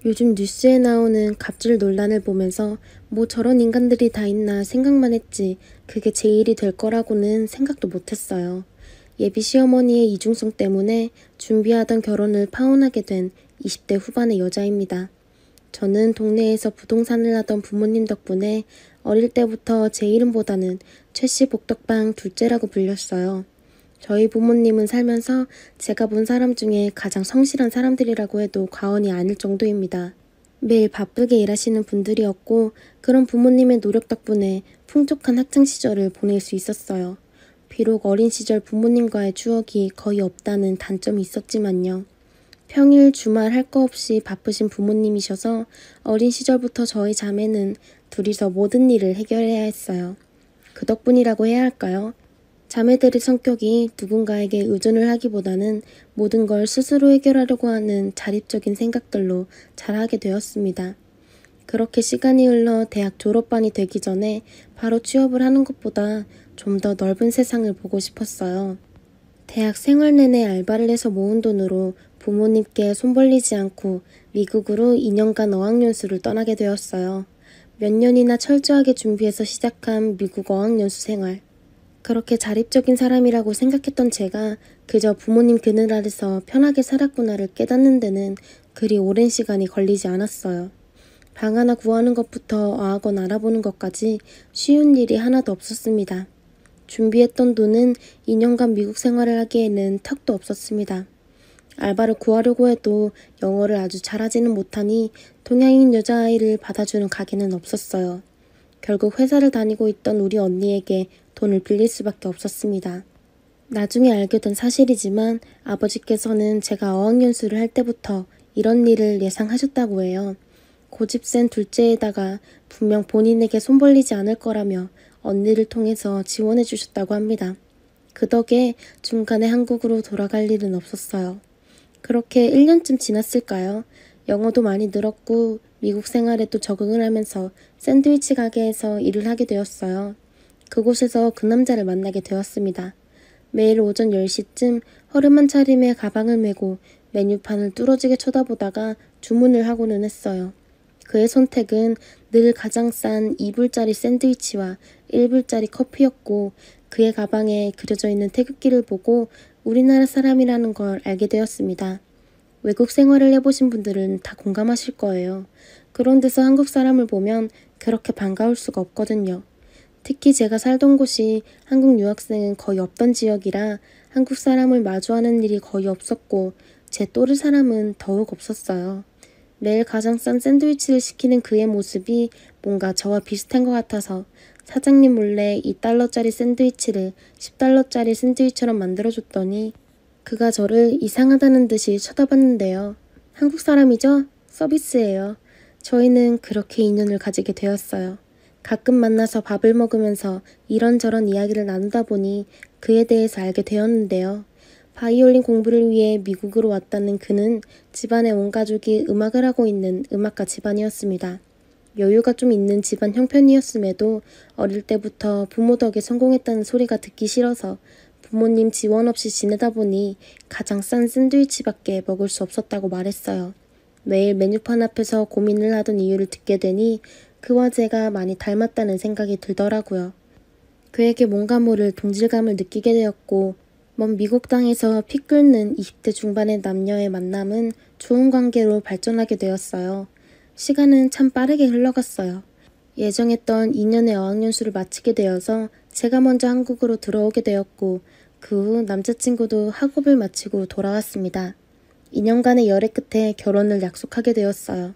요즘 뉴스에 나오는 갑질 논란을 보면서 뭐 저런 인간들이 다 있나 생각만 했지 그게 제 일이 될 거라고는 생각도 못했어요. 예비 시어머니의 이중성 때문에 준비하던 결혼을 파혼하게 된 20대 후반의 여자입니다. 저는 동네에서 부동산을 하던 부모님 덕분에 어릴 때부터 제 이름보다는 최씨 복덕방 둘째라고 불렸어요. 저희 부모님은 살면서 제가 본 사람 중에 가장 성실한 사람들이라고 해도 과언이 아닐 정도입니다. 매일 바쁘게 일하시는 분들이었고 그런 부모님의 노력 덕분에 풍족한 학창시절을 보낼 수 있었어요. 비록 어린 시절 부모님과의 추억이 거의 없다는 단점이 있었지만요. 평일 주말 할 거 없이 바쁘신 부모님이셔서 어린 시절부터 저희 자매는 둘이서 모든 일을 해결해야 했어요. 그 덕분이라고 해야 할까요? 자매들의 성격이 누군가에게 의존을 하기보다는 모든 걸 스스로 해결하려고 하는 자립적인 생각들로 자라게 되었습니다. 그렇게 시간이 흘러 대학 졸업반이 되기 전에 바로 취업을 하는 것보다 좀 더 넓은 세상을 보고 싶었어요. 대학 생활 내내 알바를 해서 모은 돈으로 부모님께 손 벌리지 않고 미국으로 2년간 어학연수를 떠나게 되었어요. 몇 년이나 철저하게 준비해서 시작한 미국 어학연수 생활. 그렇게 자립적인 사람이라고 생각했던 제가 그저 부모님 그늘 아래서 편하게 살았구나를 깨닫는 데는 그리 오랜 시간이 걸리지 않았어요. 방 하나 구하는 것부터 어학원 알아보는 것까지 쉬운 일이 하나도 없었습니다. 준비했던 돈은 2년간 미국 생활을 하기에는 턱도 없었습니다. 알바를 구하려고 해도 영어를 아주 잘하지는 못하니 동양인 여자아이를 받아주는 가게는 없었어요. 결국 회사를 다니고 있던 우리 언니에게 돈을 빌릴 수밖에 없었습니다. 나중에 알게 된 사실이지만 아버지께서는 제가 어학연수를 할 때부터 이런 일을 예상하셨다고 해요. 고집센 둘째에다가 분명 본인에게 손 벌리지 않을 거라며 언니를 통해서 지원해 주셨다고 합니다. 그 덕에 중간에 한국으로 돌아갈 일은 없었어요. 그렇게 1년쯤 지났을까요? 영어도 많이 늘었고 미국 생활에도 적응을 하면서 샌드위치 가게에서 일을 하게 되었어요. 그곳에서 그 남자를 만나게 되었습니다. 매일 오전 10시쯤 허름한 차림에 가방을 메고 메뉴판을 뚫어지게 쳐다보다가 주문을 하고는 했어요. 그의 선택은 늘 가장 싼 2불짜리 샌드위치와 1불짜리 커피였고 그의 가방에 그려져 있는 태극기를 보고 우리나라 사람이라는 걸 알게 되었습니다. 외국 생활을 해보신 분들은 다 공감하실 거예요. 그런 데서 한국 사람을 보면 그렇게 반가울 수가 없거든요. 특히 제가 살던 곳이 한국 유학생은 거의 없던 지역이라 한국 사람을 마주하는 일이 거의 없었고 제 또래 사람은 더욱 없었어요. 매일 가장 싼 샌드위치를 시키는 그의 모습이 뭔가 저와 비슷한 것 같아서 사장님 몰래 2달러짜리 샌드위치를 10달러짜리 샌드위치처럼 만들어줬더니 그가 저를 이상하다는 듯이 쳐다봤는데요. 한국 사람이죠? 서비스예요. 저희는 그렇게 인연을 가지게 되었어요. 가끔 만나서 밥을 먹으면서 이런저런 이야기를 나누다 보니 그에 대해서 알게 되었는데요. 바이올린 공부를 위해 미국으로 왔다는 그는 집안의 온 가족이 음악을 하고 있는 음악가 집안이었습니다. 여유가 좀 있는 집안 형편이었음에도 어릴 때부터 부모 덕에 성공했다는 소리가 듣기 싫어서 부모님 지원 없이 지내다 보니 가장 싼 샌드위치밖에 먹을 수 없었다고 말했어요. 매일 메뉴판 앞에서 고민을 하던 이유를 듣게 되니 그와 제가 많이 닮았다는 생각이 들더라고요. 그에게 뭔가 모를 동질감을 느끼게 되었고 먼 미국 땅에서 피 끓는 20대 중반의 남녀의 만남은 좋은 관계로 발전하게 되었어요. 시간은 참 빠르게 흘러갔어요. 예정했던 2년의 어학연수를 마치게 되어서 제가 먼저 한국으로 들어오게 되었고 그 후 남자친구도 학업을 마치고 돌아왔습니다. 2년간의 열애 끝에 결혼을 약속하게 되었어요.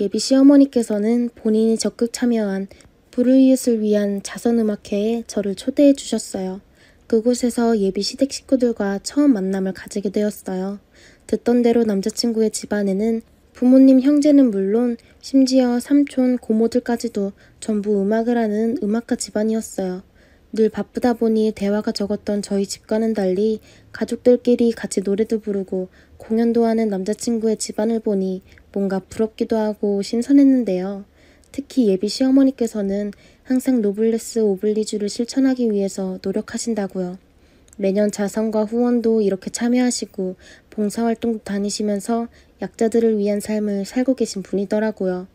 예비 시어머니께서는 본인이 적극 참여한 불우이웃을 위한 자선음악회에 저를 초대해 주셨어요. 그곳에서 예비 시댁 식구들과 처음 만남을 가지게 되었어요. 듣던 대로 남자친구의 집안에는 부모님 형제는 물론 심지어 삼촌, 고모들까지도 전부 음악을 하는 음악가 집안이었어요. 늘 바쁘다 보니 대화가 적었던 저희 집과는 달리 가족들끼리 같이 노래도 부르고 공연도 하는 남자친구의 집안을 보니 뭔가 부럽기도 하고 신선했는데요. 특히 예비 시어머니께서는 항상 노블레스 오블리주를 실천하기 위해서 노력하신다고요. 매년 자선과 후원도 이렇게 참여하시고 봉사활동도 다니시면서 약자들을 위한 삶을 살고 계신 분이더라고요.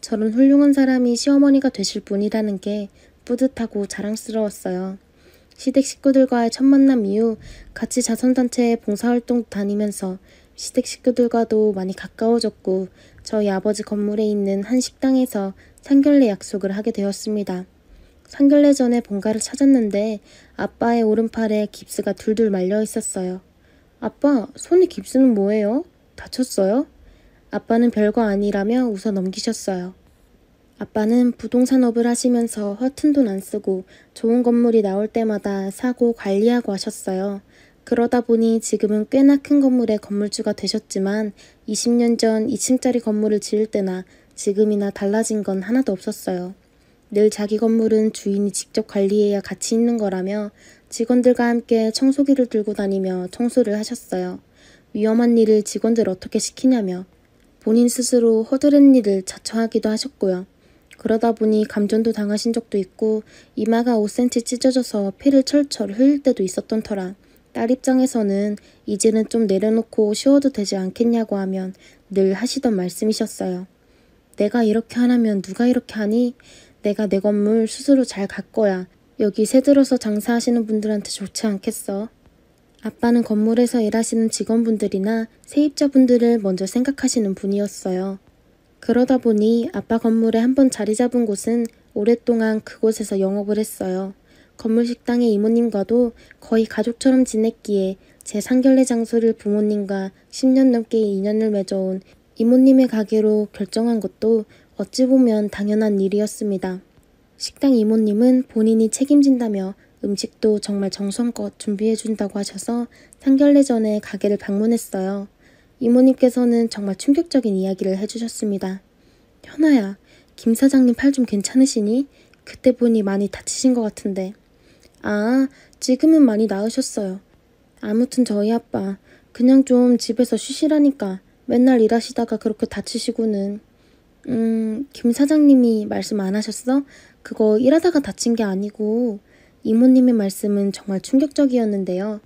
저런 훌륭한 사람이 시어머니가 되실 분이라는 게 뿌듯하고 자랑스러웠어요. 시댁 식구들과의 첫 만남 이후 같이 자선단체에 봉사활동 다니면서 시댁 식구들과도 많이 가까워졌고 저희 아버지 건물에 있는 한 식당에서 상견례 약속을 하게 되었습니다. 상견례 전에 본가를 찾았는데 아빠의 오른팔에 깁스가 둘둘 말려 있었어요. 아빠, 손에 깁스는 뭐예요? 다쳤어요? 아빠는 별거 아니라며 웃어 넘기셨어요. 아빠는 부동산업을 하시면서 허튼 돈 안 쓰고 좋은 건물이 나올 때마다 사고 관리하고 하셨어요. 그러다 보니 지금은 꽤나 큰 건물의 건물주가 되셨지만 20년 전 2층짜리 건물을 지을 때나 지금이나 달라진 건 하나도 없었어요. 늘 자기 건물은 주인이 직접 관리해야 가치 있는 거라며 직원들과 함께 청소기를 들고 다니며 청소를 하셨어요. 위험한 일을 직원들 어떻게 시키냐며 본인 스스로 허드렛 일을 자처하기도 하셨고요. 그러다 보니 감전도 당하신 적도 있고 이마가 5cm 찢어져서 피를 철철 흘릴 때도 있었던 터라 딸 입장에서는 이제는 좀 내려놓고 쉬어도 되지 않겠냐고 하면 늘 하시던 말씀이셨어요. 내가 이렇게 하라면 누가 이렇게 하니? 내가 내 건물 스스로 잘 갈 거야. 여기 새들어서 장사하시는 분들한테 좋지 않겠어? 아빠는 건물에서 일하시는 직원분들이나 세입자분들을 먼저 생각하시는 분이었어요. 그러다 보니 아빠 건물에 한번 자리 잡은 곳은 오랫동안 그곳에서 영업을 했어요. 건물 식당의 이모님과도 거의 가족처럼 지냈기에 제 상견례 장소를 부모님과 10년 넘게 인연을 맺어온 이모님의 가게로 결정한 것도 어찌 보면 당연한 일이었습니다. 식당 이모님은 본인이 책임진다며 음식도 정말 정성껏 준비해준다고 하셔서 상견례 전에 가게를 방문했어요. 이모님께서는 정말 충격적인 이야기를 해주셨습니다. 현아야, 김 사장님 팔 좀 괜찮으시니? 그때 보니 많이 다치신 것 같은데. 아, 지금은 많이 나으셨어요. 아무튼 저희 아빠 그냥 좀 집에서 쉬시라니까 맨날 일하시다가 그렇게 다치시고는. 김 사장님이 말씀 안 하셨어? 그거 일하다가 다친 게 아니고. 이모님의 말씀은 정말 충격적이었는데요.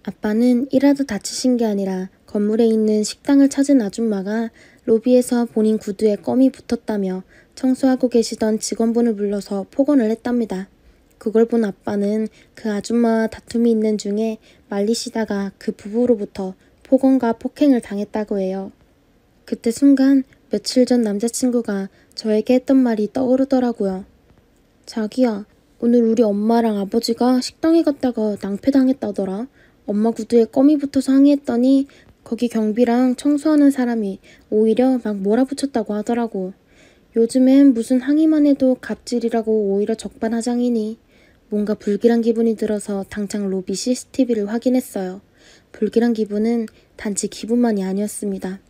아빠는 일하다 다치신 게 아니라 건물에 있는 식당을 찾은 아줌마가 로비에서 본인 구두에 껌이 붙었다며 청소하고 계시던 직원분을 불러서 폭언을 했답니다. 그걸 본 아빠는 그 아줌마와 다툼이 있는 중에 말리시다가 그 부부로부터 폭언과 폭행을 당했다고 해요. 그때 순간 며칠 전 남자친구가 저에게 했던 말이 떠오르더라고요. 자기야, 오늘 우리 엄마랑 아버지가 식당에 갔다가 낭패당했다더라. 엄마 구두에 껌이 붙어서 항의했더니 거기 경비랑 청소하는 사람이 오히려 막 몰아붙였다고 하더라고. 요즘엔 무슨 항의만 해도 갑질이라고 오히려 적반하장이니. 뭔가 불길한 기분이 들어서 당장 로비 CCTV를 확인했어요. 불길한 기분은 단지 기분만이 아니었습니다.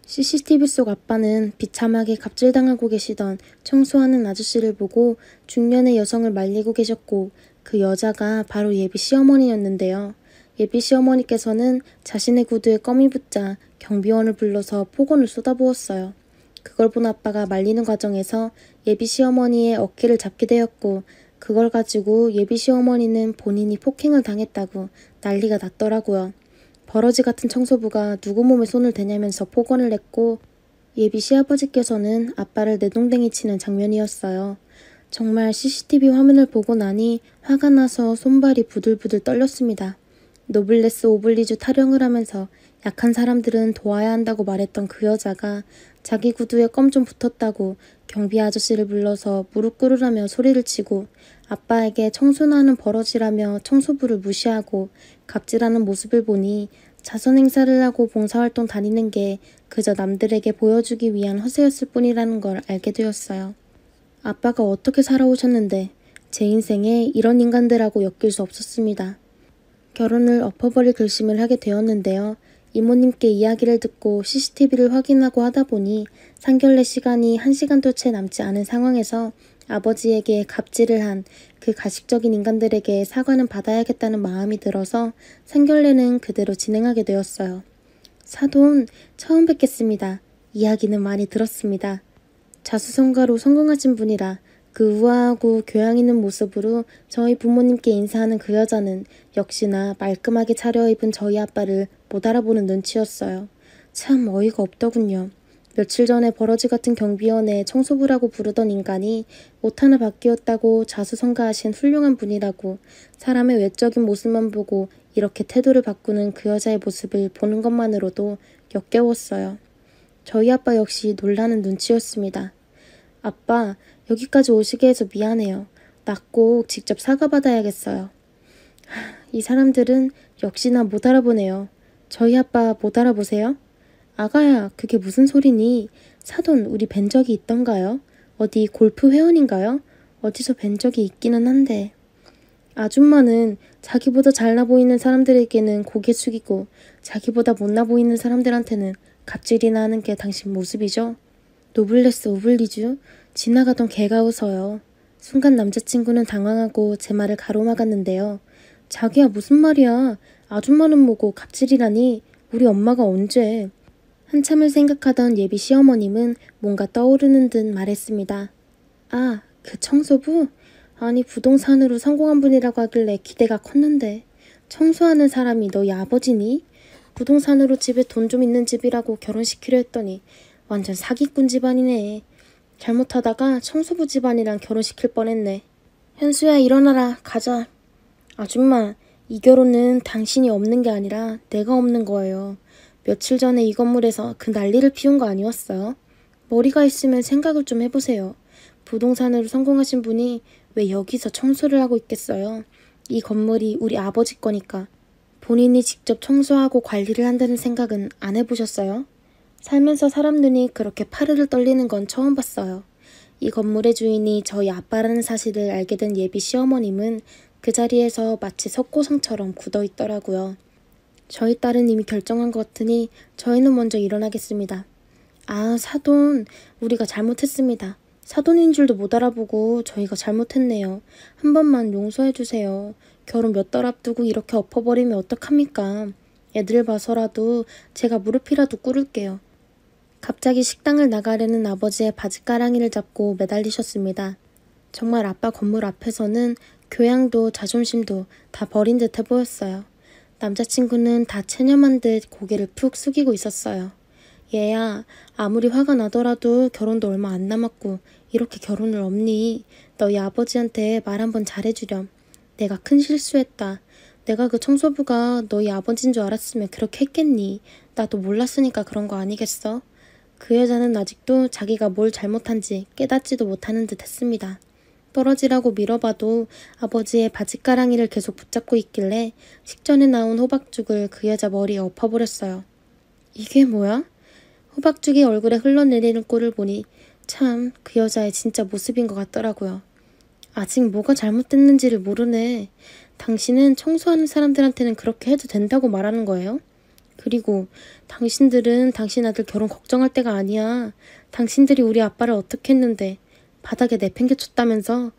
CCTV 속 아빠는 비참하게 갑질당하고 계시던 청소하는 아저씨를 보고 중년의 여성을 말리고 계셨고 그 여자가 바로 예비 시어머니였는데요. 예비 시어머니께서는 자신의 구두에 껌이 붙자 경비원을 불러서 폭언을 쏟아부었어요. 그걸 본 아빠가 말리는 과정에서 예비 시어머니의 어깨를 잡게 되었고 그걸 가지고 예비 시어머니는 본인이 폭행을 당했다고 난리가 났더라고요. 버러지 같은 청소부가 누구 몸에 손을 대냐면서 폭언을 했고 예비 시아버지께서는 아빠를 내동댕이 치는 장면이었어요. 정말 CCTV 화면을 보고 나니 화가 나서 손발이 부들부들 떨렸습니다. 노블레스 오블리주 타령을 하면서 약한 사람들은 도와야 한다고 말했던 그 여자가 자기 구두에 껌 좀 붙었다고 경비 아저씨를 불러서 무릎 꿇으라며 소리를 치고 아빠에게 청소나 하는 버러지라며 청소부를 무시하고 갑질하는 모습을 보니 자선 행사를 하고 봉사활동 다니는 게 그저 남들에게 보여주기 위한 허세였을 뿐이라는 걸 알게 되었어요. 아빠가 어떻게 살아오셨는데 제 인생에 이런 인간들하고 엮일 수 없었습니다. 결혼을 엎어버릴 결심을 하게 되었는데요. 이모님께 이야기를 듣고 CCTV를 확인하고 하다 보니 상견례 시간이 1시간도 채 남지 않은 상황에서 아버지에게 갑질을 한 그 가식적인 인간들에게 사과는 받아야겠다는 마음이 들어서 상견례는 그대로 진행하게 되었어요. 사돈, 처음 뵙겠습니다. 이야기는 많이 들었습니다. 자수성가로 성공하신 분이라 그 우아하고 교양 있는 모습으로 저희 부모님께 인사하는 그 여자는 역시나 말끔하게 차려입은 저희 아빠를 못 알아보는 눈치였어요. 참 어이가 없더군요. 며칠 전에 버러지 같은 경비원에 청소부라고 부르던 인간이 옷 하나 바뀌었다고 자수성가하신 훌륭한 분이라고 사람의 외적인 모습만 보고 이렇게 태도를 바꾸는 그 여자의 모습을 보는 것만으로도 역겨웠어요. 저희 아빠 역시 놀라는 눈치였습니다. 아빠, 여기까지 오시게 해서 미안해요. 나 꼭 직접 사과받아야겠어요. 이 사람들은 역시나 못 알아보네요. 저희 아빠 못 알아보세요? 아가야, 그게 무슨 소리니? 사돈, 우리 뵌 적이 있던가요? 어디 골프 회원인가요? 어디서 뵌 적이 있기는 한데. 아줌마는 자기보다 잘나 보이는 사람들에게는 고개 숙이고 자기보다 못나 보이는 사람들한테는 갑질이나 하는 게 당신 모습이죠? 노블레스 오블리주? 지나가던 개가 웃어요. 순간 남자친구는 당황하고 제 말을 가로막았는데요. 자기야 무슨 말이야. 아줌마는 뭐고 갑질이라니. 우리 엄마가 언제. 한참을 생각하던 예비 시어머님은 뭔가 떠오르는 듯 말했습니다. 아, 그 청소부? 아니 부동산으로 성공한 분이라고 하길래 기대가 컸는데. 청소하는 사람이 너희 아버지니? 부동산으로 집에 돈 좀 있는 집이라고 결혼시키려 했더니 완전 사기꾼 집안이네. 잘못하다가 청소부 집안이랑 결혼시킬 뻔했네. 현수야 일어나라. 가자. 아줌마, 이 결혼은 당신이 없는 게 아니라 내가 없는 거예요. 며칠 전에 이 건물에서 그 난리를 피운 거 아니었어요? 머리가 있으면 생각을 좀 해보세요. 부동산으로 성공하신 분이 왜 여기서 청소를 하고 있겠어요? 이 건물이 우리 아버지 거니까. 본인이 직접 청소하고 관리를 한다는 생각은 안 해보셨어요? 살면서 사람 눈이 그렇게 파르르 떨리는 건 처음 봤어요. 이 건물의 주인이 저희 아빠라는 사실을 알게 된 예비 시어머님은 그 자리에서 마치 석고성처럼 굳어있더라고요. 저희 딸은 이미 결정한 것 같으니 저희는 먼저 일어나겠습니다. 아, 사돈, 우리가 잘못했습니다. 사돈인 줄도 못 알아보고 저희가 잘못했네요. 한 번만 용서해주세요. 결혼 몇 달 앞두고 이렇게 엎어버리면 어떡합니까? 애들 봐서라도 제가 무릎이라도 꿇을게요. 갑자기 식당을 나가려는 아버지의 바지가랑이를 잡고 매달리셨습니다. 정말 아빠 건물 앞에서는 교양도 자존심도 다 버린 듯해 보였어요. 남자친구는 다 체념한 듯 고개를 푹 숙이고 있었어요. 얘야, 아무리 화가 나더라도 결혼도 얼마 안 남았고 이렇게 결혼을 없니? 너희 아버지한테 말 한번 잘해주렴. 내가 큰 실수했다. 내가 그 청소부가 너희 아버지인 줄 알았으면 그렇게 했겠니? 나도 몰랐으니까 그런 거 아니겠어? 그 여자는 아직도 자기가 뭘 잘못한지 깨닫지도 못하는 듯 했습니다. 떨어지라고 밀어봐도 아버지의 바지가랑이를 계속 붙잡고 있길래 식전에 나온 호박죽을 그 여자 머리에 엎어버렸어요. 이게 뭐야? 호박죽이 얼굴에 흘러내리는 꼴을 보니 참 그 여자의 진짜 모습인 것 같더라고요. 아직 뭐가 잘못됐는지를 모르네. 당신은 청소하는 사람들한테는 그렇게 해도 된다고 말하는 거예요? 그리고 당신들은 당신 아들 결혼 걱정할 때가 아니야. 당신들이 우리 아빠를 어떻게 했는데 바닥에 내팽개쳤다면서.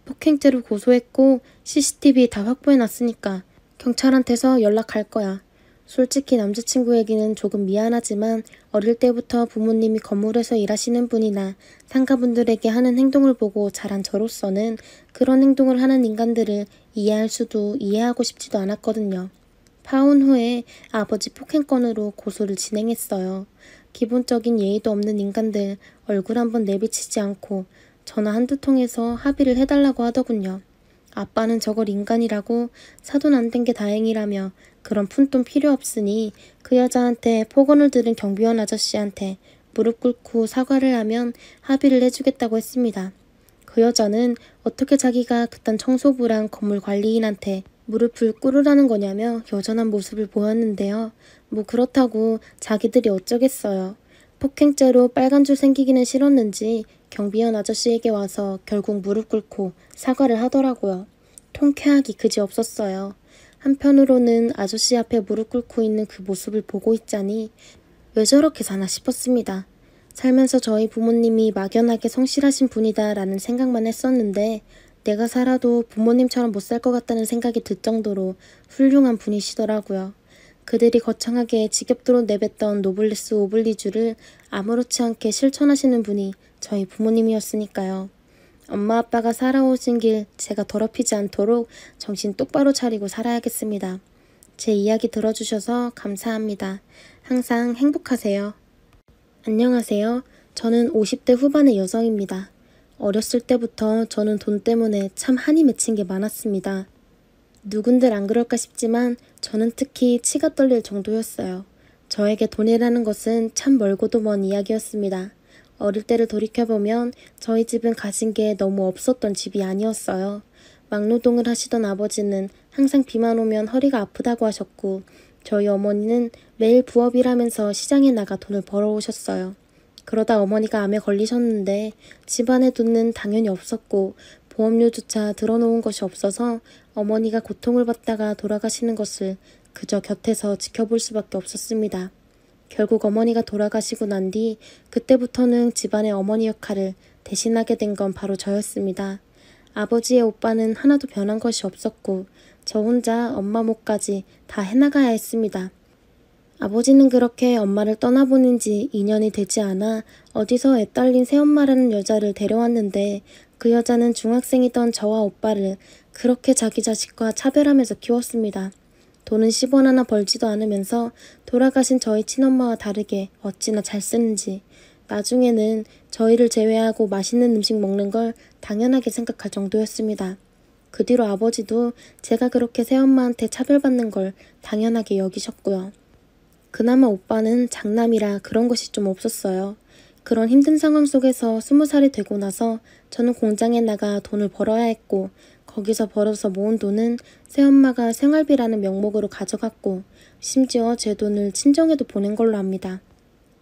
폭행죄로 고소했고 CCTV 다 확보해놨으니까 경찰한테서 연락할 거야. 솔직히 남자친구에게는 조금 미안하지만 어릴 때부터 부모님이 건물에서 일하시는 분이나 상가분들에게 하는 행동을 보고 자란 저로서는 그런 행동을 하는 인간들을 이해할 수도 이해하고 싶지도 않았거든요. 파혼 후에 아버지 폭행건으로 고소를 진행했어요. 기본적인 예의도 없는 인간들 얼굴 한번 내비치지 않고 전화 한두 통해서 합의를 해달라고 하더군요. 아빠는 저걸 인간이라고 사돈 안 된 게 다행이라며 그런 푼돈 필요 없으니 그 여자한테 폭언을 들은 경비원 아저씨한테 무릎 꿇고 사과를 하면 합의를 해주겠다고 했습니다. 그 여자는 어떻게 자기가 그딴 청소부랑 건물 관리인한테 무릎을 꿇으라는 거냐며 여전한 모습을 보였는데요. 뭐 그렇다고 자기들이 어쩌겠어요. 폭행죄로 빨간 줄 생기기는 싫었는지 경비원 아저씨에게 와서 결국 무릎 꿇고 사과를 하더라고요. 통쾌하기 그지없었어요. 한편으로는 아저씨 앞에 무릎 꿇고 있는 그 모습을 보고 있자니 왜 저렇게 사나 싶었습니다. 살면서 저희 부모님이 막연하게 성실하신 분이다 라는 생각만 했었는데 내가 살아도 부모님처럼 못 살 것 같다는 생각이 들 정도로 훌륭한 분이시더라고요. 그들이 거창하게 직업도로 내뱉던 노블레스 오블리주를 아무렇지 않게 실천하시는 분이 저희 부모님이었으니까요. 엄마 아빠가 살아오신 길 제가 더럽히지 않도록 정신 똑바로 차리고 살아야겠습니다. 제 이야기 들어주셔서 감사합니다. 항상 행복하세요. 안녕하세요. 저는 50대 후반의 여성입니다. 어렸을 때부터 저는 돈 때문에 참 한이 맺힌 게 많았습니다. 누군들 안 그럴까 싶지만 저는 특히 치가 떨릴 정도였어요. 저에게 돈이라는 것은 참 멀고도 먼 이야기였습니다. 어릴 때를 돌이켜보면 저희 집은 가진 게 너무 없었던 집이 아니었어요. 막노동을 하시던 아버지는 항상 비만 오면 허리가 아프다고 하셨고 저희 어머니는 매일 부업일하면서 시장에 나가 돈을 벌어오셨어요. 그러다 어머니가 암에 걸리셨는데 집안에 돈은 당연히 없었고 보험료조차 들어놓은 것이 없어서 어머니가 고통을 받다가 돌아가시는 것을 그저 곁에서 지켜볼 수밖에 없었습니다. 결국 어머니가 돌아가시고 난 뒤 그때부터는 집안의 어머니 역할을 대신하게 된 건 바로 저였습니다. 아버지의 오빠는 하나도 변한 것이 없었고 저 혼자 엄마 몫까지 다 해나가야 했습니다. 아버지는 그렇게 엄마를 떠나보낸 지 2년이 되지 않아 어디서 애딸린 새엄마라는 여자를 데려왔는데 그 여자는 중학생이던 저와 오빠를 그렇게 자기 자식과 차별하면서 키웠습니다. 돈은 10원 하나 벌지도 않으면서 돌아가신 저희 친엄마와 다르게 어찌나 잘 쓰는지 나중에는 저희를 제외하고 맛있는 음식 먹는 걸 당연하게 생각할 정도였습니다. 그 뒤로 아버지도 제가 그렇게 새엄마한테 차별받는 걸 당연하게 여기셨고요. 그나마 오빠는 장남이라 그런 것이 좀 없었어요. 그런 힘든 상황 속에서 20살이 되고 나서 저는 공장에 나가 돈을 벌어야 했고 거기서 벌어서 모은 돈은 새엄마가 생활비라는 명목으로 가져갔고 심지어 제 돈을 친정에도 보낸 걸로 압니다.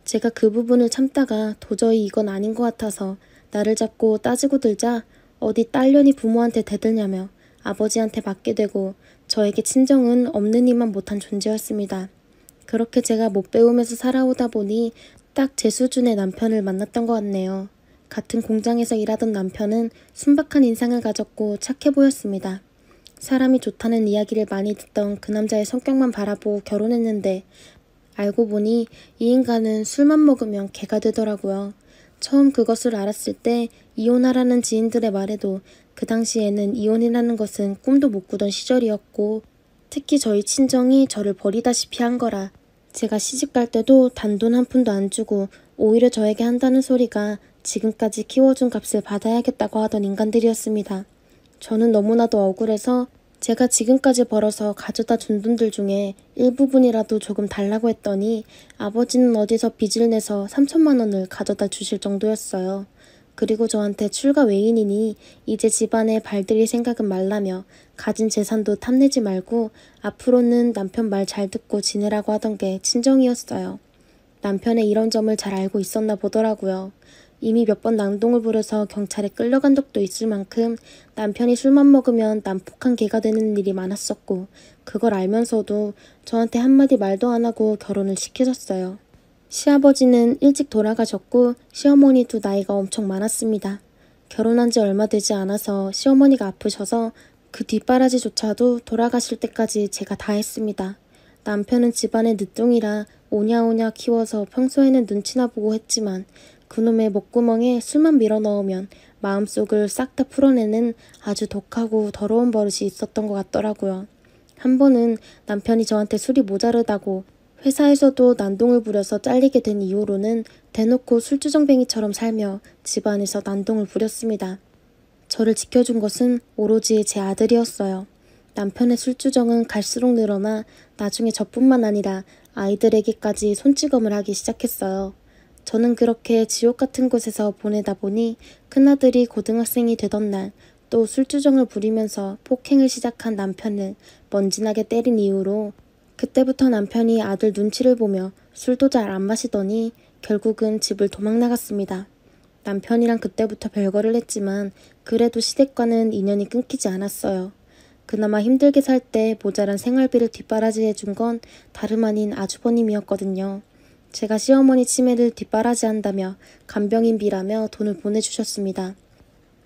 제가 그 부분을 참다가 도저히 이건 아닌 것 같아서 나를 잡고 따지고 들자 어디 딸년이 부모한테 대들냐며 아버지한테 맞게 되고 저에게 친정은 없는 이만 못한 존재였습니다. 그렇게 제가 못 배우면서 살아오다 보니 딱 제 수준의 남편을 만났던 것 같네요. 같은 공장에서 일하던 남편은 순박한 인상을 가졌고 착해 보였습니다. 사람이 좋다는 이야기를 많이 듣던 그 남자의 성격만 바라보고 결혼했는데 알고 보니 이 인간은 술만 먹으면 개가 되더라고요. 처음 그것을 알았을 때 이혼하라는 지인들의 말에도 그 당시에는 이혼이라는 것은 꿈도 못 꾸던 시절이었고 특히 저희 친정이 저를 버리다시피 한 거라 제가 시집갈 때도 단돈 한 푼도 안 주고 오히려 저에게 한다는 소리가 지금까지 키워준 값을 받아야겠다고 하던 인간들이었습니다. 저는 너무나도 억울해서 제가 지금까지 벌어서 가져다 준 돈들 중에 일부분이라도 조금 달라고 했더니 아버지는 어디서 빚을 내서 3천만 원을 가져다 주실 정도였어요. 그리고 저한테 출가 외인이니 이제 집안에 발들일 생각은 말라며 가진 재산도 탐내지 말고 앞으로는 남편 말 잘 듣고 지내라고 하던 게 친정이었어요. 남편의 이런 점을 잘 알고 있었나 보더라고요. 이미 몇 번 난동을 부려서 경찰에 끌려간 적도 있을 만큼 남편이 술만 먹으면 난폭한 개가 되는 일이 많았었고 그걸 알면서도 저한테 한마디 말도 안 하고 결혼을 시키셨어요. 시아버지는 일찍 돌아가셨고 시어머니도 나이가 엄청 많았습니다. 결혼한 지 얼마 되지 않아서 시어머니가 아프셔서 그 뒷바라지조차도 돌아가실 때까지 제가 다 했습니다. 남편은 집안의 늦둥이라 오냐오냐 키워서 평소에는 눈치나 보고 했지만 그놈의 목구멍에 술만 밀어넣으면 마음속을 싹 다 풀어내는 아주 독하고 더러운 버릇이 있었던 것 같더라고요. 한 번은 남편이 저한테 술이 모자르다고 회사에서도 난동을 부려서 잘리게 된 이후로는 대놓고 술주정뱅이처럼 살며 집안에서 난동을 부렸습니다. 저를 지켜준 것은 오로지 제 아들이었어요. 남편의 술주정은 갈수록 늘어나 나중에 저뿐만 아니라 아이들에게까지 손찌검을 하기 시작했어요. 저는 그렇게 지옥 같은 곳에서 보내다 보니 큰아들이 고등학생이 되던 날 또 술주정을 부리면서 폭행을 시작한 남편을 먼지나게 때린 이후로 그때부터 남편이 아들 눈치를 보며 술도 잘 안 마시더니 결국은 집을 도망나갔습니다. 남편이랑 그때부터 별거를 했지만 그래도 시댁과는 인연이 끊기지 않았어요. 그나마 힘들게 살 때 모자란 생활비를 뒷바라지해준 건 다름 아닌 아주버님이었거든요. 제가 시어머니 치매를 뒷바라지한다며 간병인비라며 돈을 보내주셨습니다.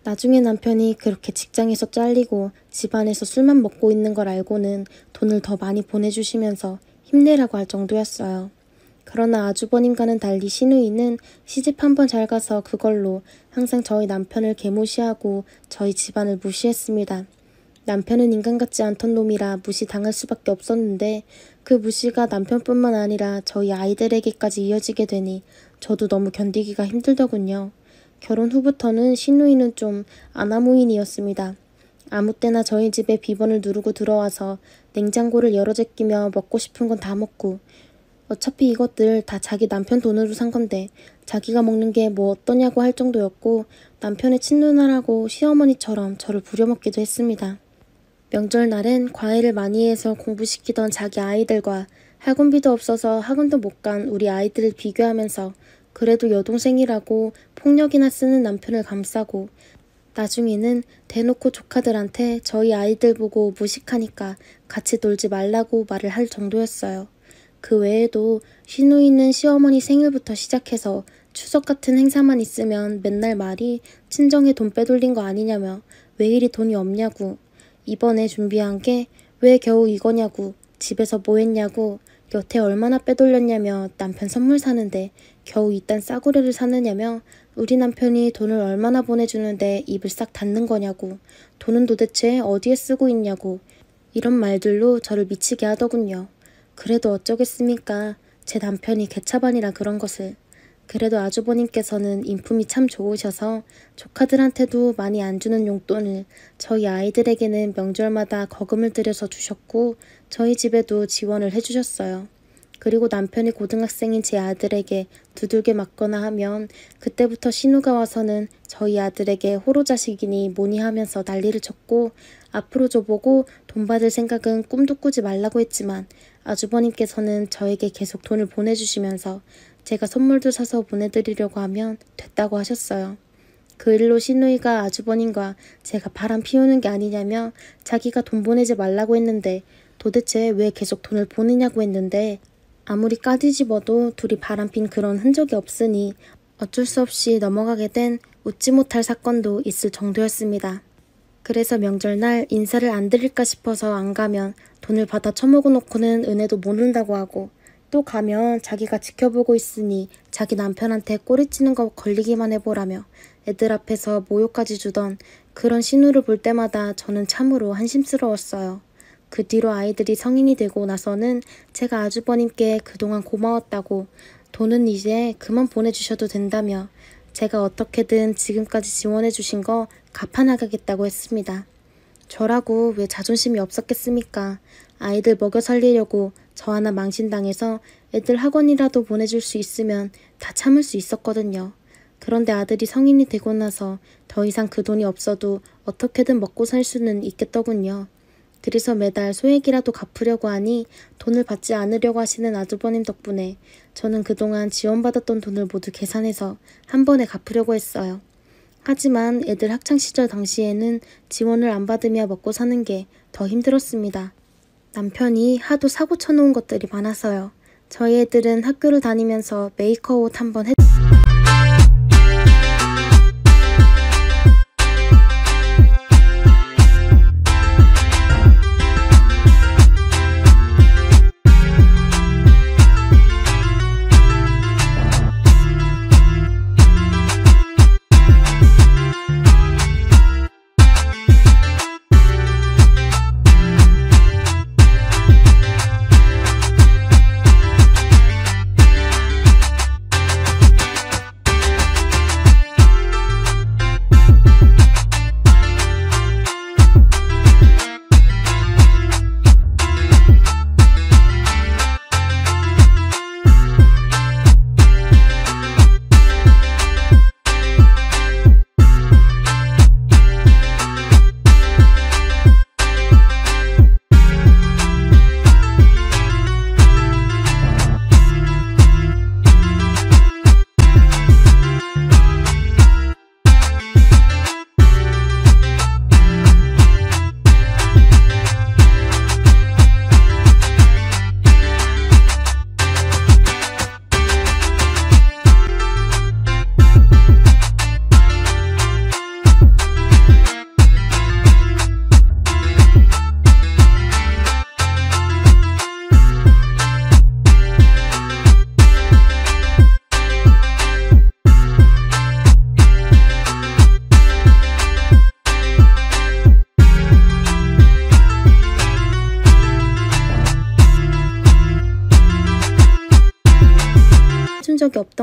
나중에 남편이 그렇게 직장에서 잘리고 집안에서 술만 먹고 있는 걸 알고는 돈을 더 많이 보내주시면서 힘내라고 할 정도였어요. 그러나 아주버님과는 달리 시누이는 시집 한번 잘 가서 그걸로 항상 저희 남편을 개무시하고 저희 집안을 무시했습니다. 남편은 인간 같지 않던 놈이라 무시당할 수밖에 없었는데 그 무시가 남편뿐만 아니라 저희 아이들에게까지 이어지게 되니 저도 너무 견디기가 힘들더군요. 결혼 후부터는 시누이는 좀 아나무인이었습니다. 아무 때나 저희 집에 비번을 누르고 들어와서 냉장고를 열어 제끼며 먹고 싶은 건 다 먹고 어차피 이것들 다 자기 남편 돈으로 산 건데 자기가 먹는 게 뭐 어떠냐고 할 정도였고 남편의 친누나라고 시어머니처럼 저를 부려먹기도 했습니다. 명절날엔 과외를 많이 해서 공부시키던 자기 아이들과 학원비도 없어서 학원도 못 간 우리 아이들을 비교하면서 그래도 여동생이라고 폭력이나 쓰는 남편을 감싸고 나중에는 대놓고 조카들한테 저희 아이들 보고 무식하니까 같이 놀지 말라고 말을 할 정도였어요. 그 외에도 시누이는 시어머니 생일부터 시작해서 추석 같은 행사만 있으면 맨날 말이 친정에 돈 빼돌린 거 아니냐며 왜 이리 돈이 없냐고 이번에 준비한 게 왜 겨우 이거냐고 집에서 뭐 했냐고 여태 얼마나 빼돌렸냐며 남편 선물 사는데 겨우 이딴 싸구려를 사느냐며 우리 남편이 돈을 얼마나 보내주는데 입을 싹 닫는 거냐고 돈은 도대체 어디에 쓰고 있냐고 이런 말들로 저를 미치게 하더군요. 그래도 어쩌겠습니까. 제 남편이 개차반이라 그런 것을. 그래도 아주버님께서는 인품이 참 좋으셔서 조카들한테도 많이 안 주는 용돈을 저희 아이들에게는 명절마다 거금을 들여서 주셨고 저희 집에도 지원을 해주셨어요. 그리고 남편이 고등학생인 제 아들에게 두들겨 맞거나 하면 그때부터 신우가 와서는 저희 아들에게 호로자식이니 뭐니 하면서 난리를 쳤고 앞으로 저보고 돈 받을 생각은 꿈도 꾸지 말라고 했지만 아주버님께서는 저에게 계속 돈을 보내주시면서 제가 선물도 사서 보내드리려고 하면 됐다고 하셨어요. 그 일로 시누이가 아주버님과 제가 바람 피우는 게 아니냐며 자기가 돈 보내지 말라고 했는데 도대체 왜 계속 돈을 보내냐고 했는데 아무리 까뒤집어도 둘이 바람핀 그런 흔적이 없으니 어쩔 수 없이 넘어가게 된 웃지 못할 사건도 있을 정도였습니다. 그래서 명절날 인사를 안 드릴까 싶어서 안 가면 돈을 받아 처먹어 놓고는 은혜도 모른다고 하고 또 가면 자기가 지켜보고 있으니 자기 남편한테 꼬리치는 거 걸리기만 해보라며 애들 앞에서 모욕까지 주던 그런 신우를 볼 때마다 저는 참으로 한심스러웠어요. 그 뒤로 아이들이 성인이 되고 나서는 제가 아주버님께 그동안 고마웠다고 돈은 이제 그만 보내주셔도 된다며 제가 어떻게든 지금까지 지원해 주신 거 갚아나가겠다고 했습니다. 저라고 왜 자존심이 없었겠습니까? 아이들 먹여 살리려고 저 하나 망신당해서 애들 학원이라도 보내줄 수 있으면 다 참을 수 있었거든요. 그런데 아들이 성인이 되고 나서 더 이상 그 돈이 없어도 어떻게든 먹고 살 수는 있겠더군요. 그래서 매달 소액이라도 갚으려고 하니 돈을 받지 않으려고 하시는 아주버님 덕분에 저는 그동안 지원받았던 돈을 모두 계산해서 한 번에 갚으려고 했어요. 하지만 애들 학창시절 당시에는 지원을 안 받으며 먹고 사는 게 더 힘들었습니다. 남편이 하도 사고 쳐놓은 것들이 많아서요. 저희 애들은 학교를 다니면서 메이커 옷 한번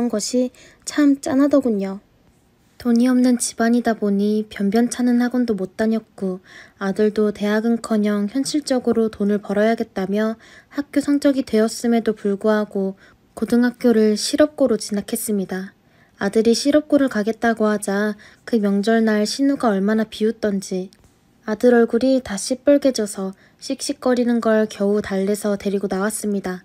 사는 것이 참 짠하더군요. 돈이 없는 집안이다 보니 변변찮은 학원도 못 다녔고 아들도 대학은커녕 현실적으로 돈을 벌어야겠다며 학교 성적이 되었음에도 불구하고 고등학교를 실업고로 진학했습니다. 아들이 실업고를 가겠다고 하자 그 명절날 신우가 얼마나 비웃던지 아들 얼굴이 다 시뻘개져서 씩씩거리는 걸 겨우 달래서 데리고 나왔습니다.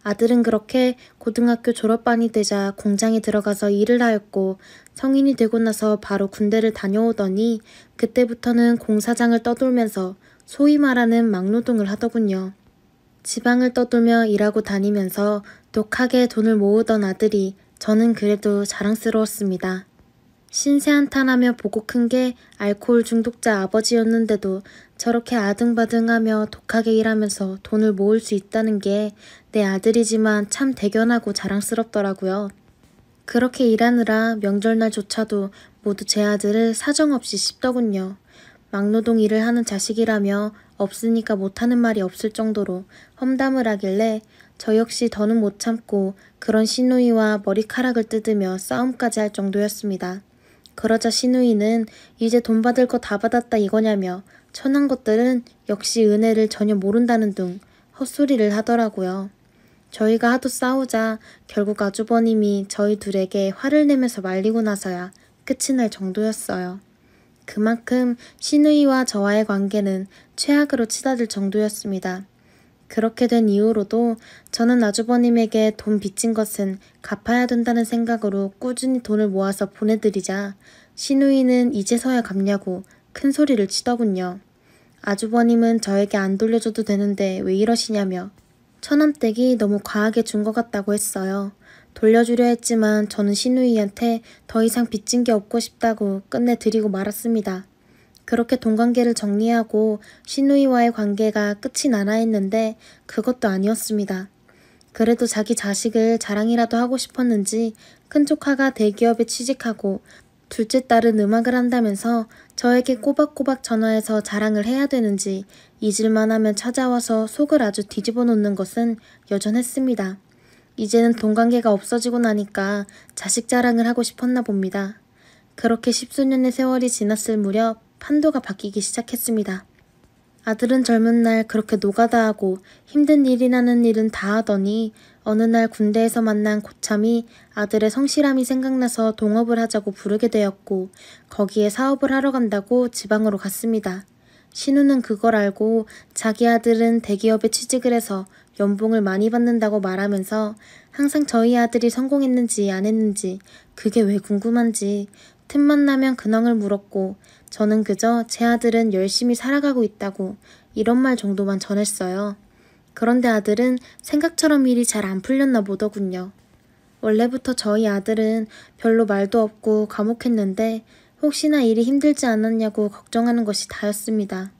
아들은 그렇게 고등학교 졸업반이 되자 공장에 들어가서 일을 하였고 성인이 되고 나서 바로 군대를 다녀오더니 그때부터는 공사장을 떠돌면서 소위 말하는 막노동을 하더군요. 지방을 떠돌며 일하고 다니면서 독하게 돈을 모으던 아들이 저는 그래도 자랑스러웠습니다. 신세한탄하며 보고 큰 게 알코올 중독자 아버지였는데도 저렇게 아등바등하며 독하게 일하면서 돈을 모을 수 있다는 게 내 아들이지만 참 대견하고 자랑스럽더라고요. 그렇게 일하느라 명절날조차도 모두 제 아들을 사정없이 씹더군요. 막노동 일을 하는 자식이라며 없으니까 못하는 말이 없을 정도로 험담을 하길래 저 역시 더는 못 참고 그런 시누이와 머리카락을 뜯으며 싸움까지 할 정도였습니다. 그러자 시누이는 이제 돈 받을 거 다 받았다 이거냐며 천한 것들은 역시 은혜를 전혀 모른다는 둥 헛소리를 하더라고요. 저희가 하도 싸우자 결국 아주버님이 저희 둘에게 화를 내면서 말리고 나서야 끝이 날 정도였어요. 그만큼 시누이와 저와의 관계는 최악으로 치닫을 정도였습니다. 그렇게 된 이후로도 저는 아주버님에게 돈 빚진 것은 갚아야 된다는 생각으로 꾸준히 돈을 모아서 보내드리자 시누이는 이제서야 갚냐고 큰 소리를 치더군요. 아주버님은 저에게 안 돌려줘도 되는데 왜 이러시냐며 천원댁이 너무 과하게 준 것 같다고 했어요. 돌려주려 했지만 저는 시누이한테 더 이상 빚진 게 없고 싶다고 끝내 드리고 말았습니다. 그렇게 돈관계를 정리하고 시누이와의 관계가 끝이 나나 했는데 그것도 아니었습니다. 그래도 자기 자식을 자랑이라도 하고 싶었는지 큰 조카가 대기업에 취직하고 둘째 딸은 음악을 한다면서 저에게 꼬박꼬박 전화해서 자랑을 해야 되는지 잊을만 하면 찾아와서 속을 아주 뒤집어 놓는 것은 여전했습니다. 이제는 돈관계가 없어지고 나니까 자식 자랑을 하고 싶었나 봅니다. 그렇게 십수년의 세월이 지났을 무렵 판도가 바뀌기 시작했습니다. 아들은 젊은 날 그렇게 노가다 하고 힘든 일이라는 일은 다 하더니 어느 날 군대에서 만난 고참이 아들의 성실함이 생각나서 동업을 하자고 부르게 되었고 거기에 사업을 하러 간다고 지방으로 갔습니다. 신우는 그걸 알고 자기 아들은 대기업에 취직을 해서 연봉을 많이 받는다고 말하면서 항상 저희 아들이 성공했는지 안 했는지 그게 왜 궁금한지 틈만 나면 근황을 물었고 저는 그저 제 아들은 열심히 살아가고 있다고 이런 말 정도만 전했어요. 그런데 아들은 생각처럼 일이 잘 안 풀렸나 보더군요. 원래부터 저희 아들은 별로 말도 없고 과묵했는데 혹시나 일이 힘들지 않았냐고 걱정하는 것이 다였습니다.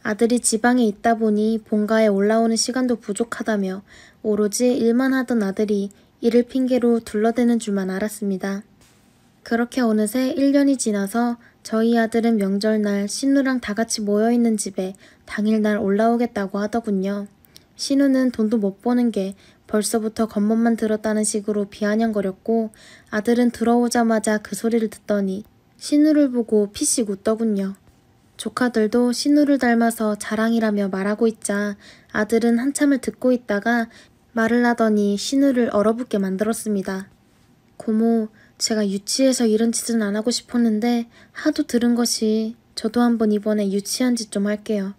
아들이 지방에 있다 보니 본가에 올라오는 시간도 부족하다며 오로지 일만 하던 아들이 일을 핑계로 둘러대는 줄만 알았습니다. 그렇게 어느새 1년이 지나서 저희 아들은 명절날 신우랑 다 같이 모여있는 집에 당일날 올라오겠다고 하더군요. 신우는 돈도 못 버는 게 벌써부터 겉멋만 들었다는 식으로 비아냥거렸고 아들은 들어오자마자 그 소리를 듣더니 신우를 보고 피식 웃더군요. 조카들도 신우를 닮아서 자랑이라며 말하고 있자 아들은 한참을 듣고 있다가 말을 하더니 신우를 얼어붙게 만들었습니다. 고모, 제가 유치해서 이런 짓은 안 하고 싶었는데 하도 들은 것이 저도 한번 이번에 유치한 짓 좀 할게요.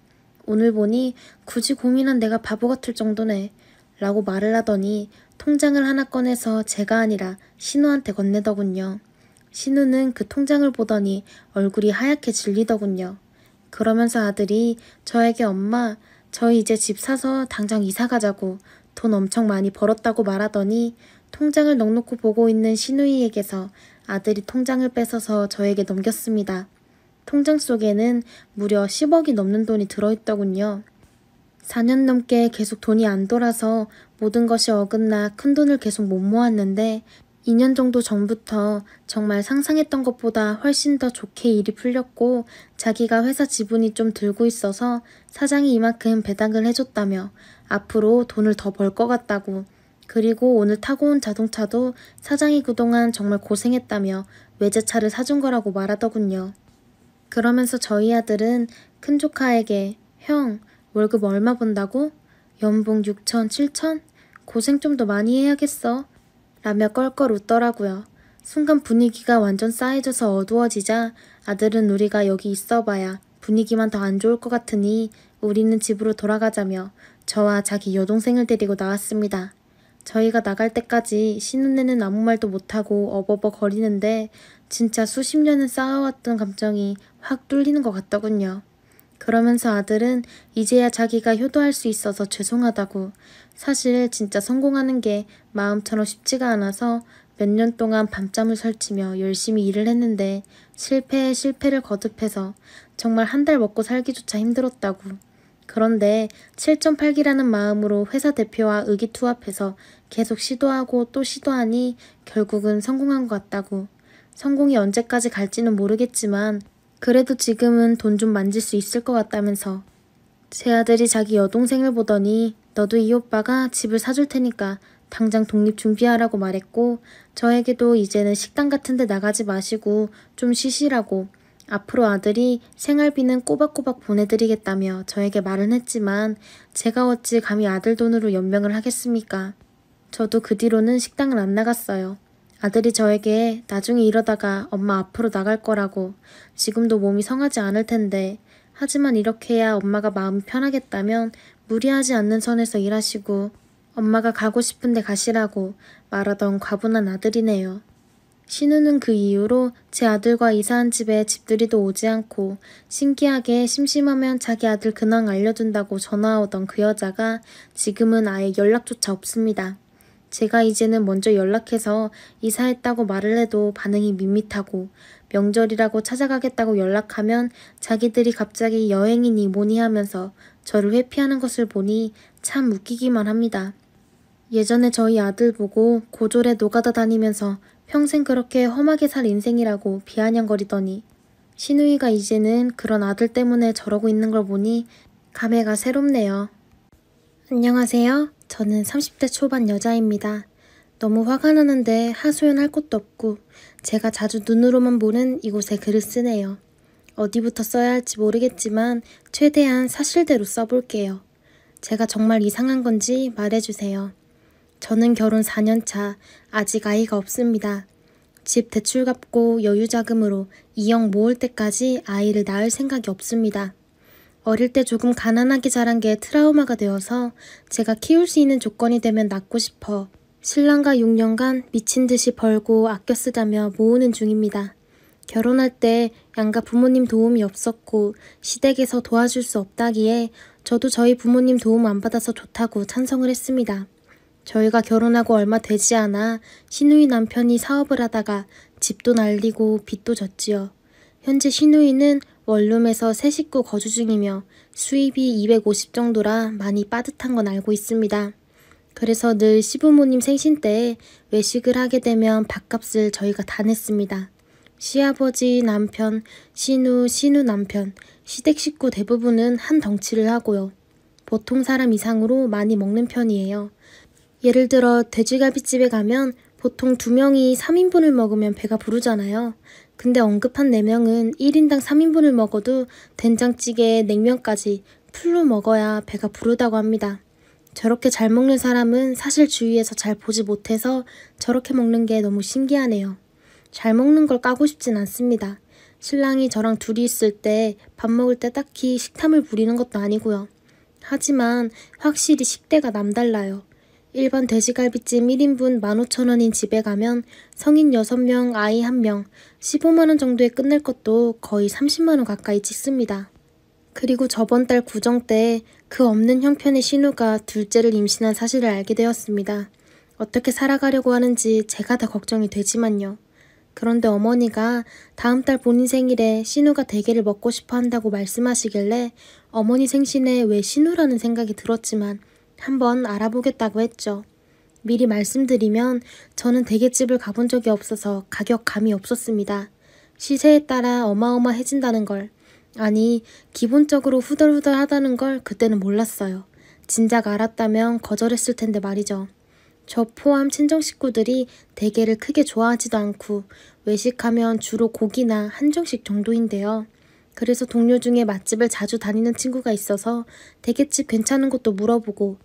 오늘 보니 굳이 고민한 내가 바보 같을 정도네 라고 말을 하더니 통장을 하나 꺼내서 제가 아니라 신우한테 건네더군요. 신우는 그 통장을 보더니 얼굴이 하얗게 질리더군요. 그러면서 아들이 저에게 엄마, 저희 이제 집 사서 당장 이사 가자고 돈 엄청 많이 벌었다고 말하더니 통장을 넉넉히 보고 있는 시누이에게서 아들이 통장을 뺏어서 저에게 넘겼습니다. 통장 속에는 무려 10억이 넘는 돈이 들어있더군요. 4년 넘게 계속 돈이 안 돌아서 모든 것이 어긋나 큰 돈을 계속 못 모았는데 2년 정도 전부터 정말 상상했던 것보다 훨씬 더 좋게 일이 풀렸고 자기가 회사 지분이 좀 들고 있어서 사장이 이만큼 배당을 해줬다며 앞으로 돈을 더 벌 것 같다고 그리고 오늘 타고 온 자동차도 사장이 그동안 정말 고생했다며 외제차를 사준 거라고 말하더군요. 그러면서 저희 아들은 큰 조카에게 형, 월급 얼마 번다고? 연봉 6천, 7천? 고생 좀 더 많이 해야겠어. 라며 껄껄 웃더라고요. 순간 분위기가 완전 싸해져서 어두워지자 아들은 우리가 여기 있어봐야 분위기만 더 안 좋을 것 같으니 우리는 집으로 돌아가자며 저와 자기 여동생을 데리고 나왔습니다. 저희가 나갈 때까지 신우네는 아무 말도 못하고 어버버 거리는데 진짜 수십 년을 쌓아왔던 감정이 확 뚫리는 것 같더군요. 그러면서 아들은 이제야 자기가 효도할 수 있어서 죄송하다고, 사실 진짜 성공하는 게 마음처럼 쉽지가 않아서 몇 년 동안 밤잠을 설치며 열심히 일을 했는데 실패에 실패를 거듭해서 정말 한 달 먹고 살기조차 힘들었다고. 그런데 7.8기라는 마음으로 회사 대표와 의기투합해서 계속 시도하고 또 시도하니 결국은 성공한 것 같다고. 성공이 언제까지 갈지는 모르겠지만 그래도 지금은 돈 좀 만질 수 있을 것 같다면서. 제 아들이 자기 여동생을 보더니 너도 이 오빠가 집을 사줄 테니까 당장 독립 준비하라고 말했고, 저에게도 이제는 식당 같은 데 나가지 마시고 좀 쉬시라고, 앞으로 아들이 생활비는 꼬박꼬박 보내드리겠다며 저에게 말은 했지만 제가 어찌 감히 아들 돈으로 연명을 하겠습니까? 저도 그 뒤로는 식당을 안 나갔어요. 아들이 저에게 나중에 이러다가 엄마 앞으로 나갈 거라고, 지금도 몸이 성하지 않을 텐데, 하지만 이렇게 해야 엄마가 마음이 편하겠다면 무리하지 않는 선에서 일하시고 엄마가 가고 싶은데 가시라고 말하던 과분한 아들이네요. 신우는 그 이후로 제 아들과 이사한 집에 집들이도 오지 않고 신기하게 심심하면 자기 아들 근황 알려준다고 전화 오던 그 여자가 지금은 아예 연락조차 없습니다. 제가 이제는 먼저 연락해서 이사했다고 말을 해도 반응이 밋밋하고, 명절이라고 찾아가겠다고 연락하면 자기들이 갑자기 여행이니 뭐니 하면서 저를 회피하는 것을 보니 참 웃기기만 합니다. 예전에 저희 아들 보고 고졸에 노가다 다니면서 평생 그렇게 험하게 살 인생이라고 비아냥거리더니 신우이가 이제는 그런 아들 때문에 저러고 있는 걸 보니 감회가 새롭네요. 안녕하세요. 저는 30대 초반 여자입니다. 너무 화가 나는데 하소연할 곳도 없고 제가 자주 눈으로만 보는 이곳에 글을 쓰네요. 어디부터 써야 할지 모르겠지만 최대한 사실대로 써볼게요. 제가 정말 이상한 건지 말해주세요. 저는 결혼 4년 차, 아직 아이가 없습니다. 집 대출 갚고 여유자금으로 2억 모을 때까지 아이를 낳을 생각이 없습니다. 어릴 때 조금 가난하게 자란 게 트라우마가 되어서 제가 키울 수 있는 조건이 되면 낳고 싶어 신랑과 6년간 미친 듯이 벌고 아껴 쓰다며 모으는 중입니다. 결혼할 때 양가 부모님 도움이 없었고 시댁에서 도와줄 수 없다기에 저도 저희 부모님 도움 안 받아서 좋다고 찬성을 했습니다. 저희가 결혼하고 얼마 되지 않아 신우이 남편이 사업을 하다가 집도 날리고 빚도 졌지요. 현재 신우이는 원룸에서 세 식구 거주 중이며 수입이 250 정도라 많이 빠듯한 건 알고 있습니다. 그래서 늘 시부모님 생신 때에 외식을 하게 되면 밥값을 저희가 다 냈습니다. 시아버지 남편, 신우 남편, 시댁 식구 대부분은 한 덩치를 하고요. 보통 사람 이상으로 많이 먹는 편이에요. 예를 들어 돼지갈비집에 가면 보통 2명이 3인분을 먹으면 배가 부르잖아요. 근데 언급한 4명은 1인당 3인분을 먹어도 된장찌개에 냉면까지 풀로 먹어야 배가 부르다고 합니다. 저렇게 잘 먹는 사람은 사실 주위에서 잘 보지 못해서 저렇게 먹는 게 너무 신기하네요. 잘 먹는 걸 까고 싶진 않습니다. 신랑이 저랑 둘이 있을 때 밥 먹을 때 딱히 식탐을 부리는 것도 아니고요. 하지만 확실히 식대가 남달라요. 일반 돼지갈비찜 1인분 15,000원인 집에 가면 성인 6명, 아이 1명, 15만원 정도에 끝낼 것도 거의 30만원 가까이 찍습니다. 그리고 저번 달 구정 때 그 없는 형편의 신우가 둘째를 임신한 사실을 알게 되었습니다. 어떻게 살아가려고 하는지 제가 다 걱정이 되지만요. 그런데 어머니가 다음 달 본인 생일에 신우가 대게를 먹고 싶어 한다고 말씀하시길래 어머니 생신에 왜 신우라는 생각이 들었지만 한번 알아보겠다고 했죠. 미리 말씀드리면 저는 대게집을 가본 적이 없어서 가격 감이 없었습니다. 시세에 따라 어마어마해진다는 걸, 아니 기본적으로 후덜후덜하다는 걸 그때는 몰랐어요. 진작 알았다면 거절했을 텐데 말이죠. 저 포함 친정 식구들이 대게를 크게 좋아하지도 않고 외식하면 주로 고기나 한정식 정도인데요. 그래서 동료 중에 맛집을 자주 다니는 친구가 있어서 대게집 괜찮은 곳도 물어보고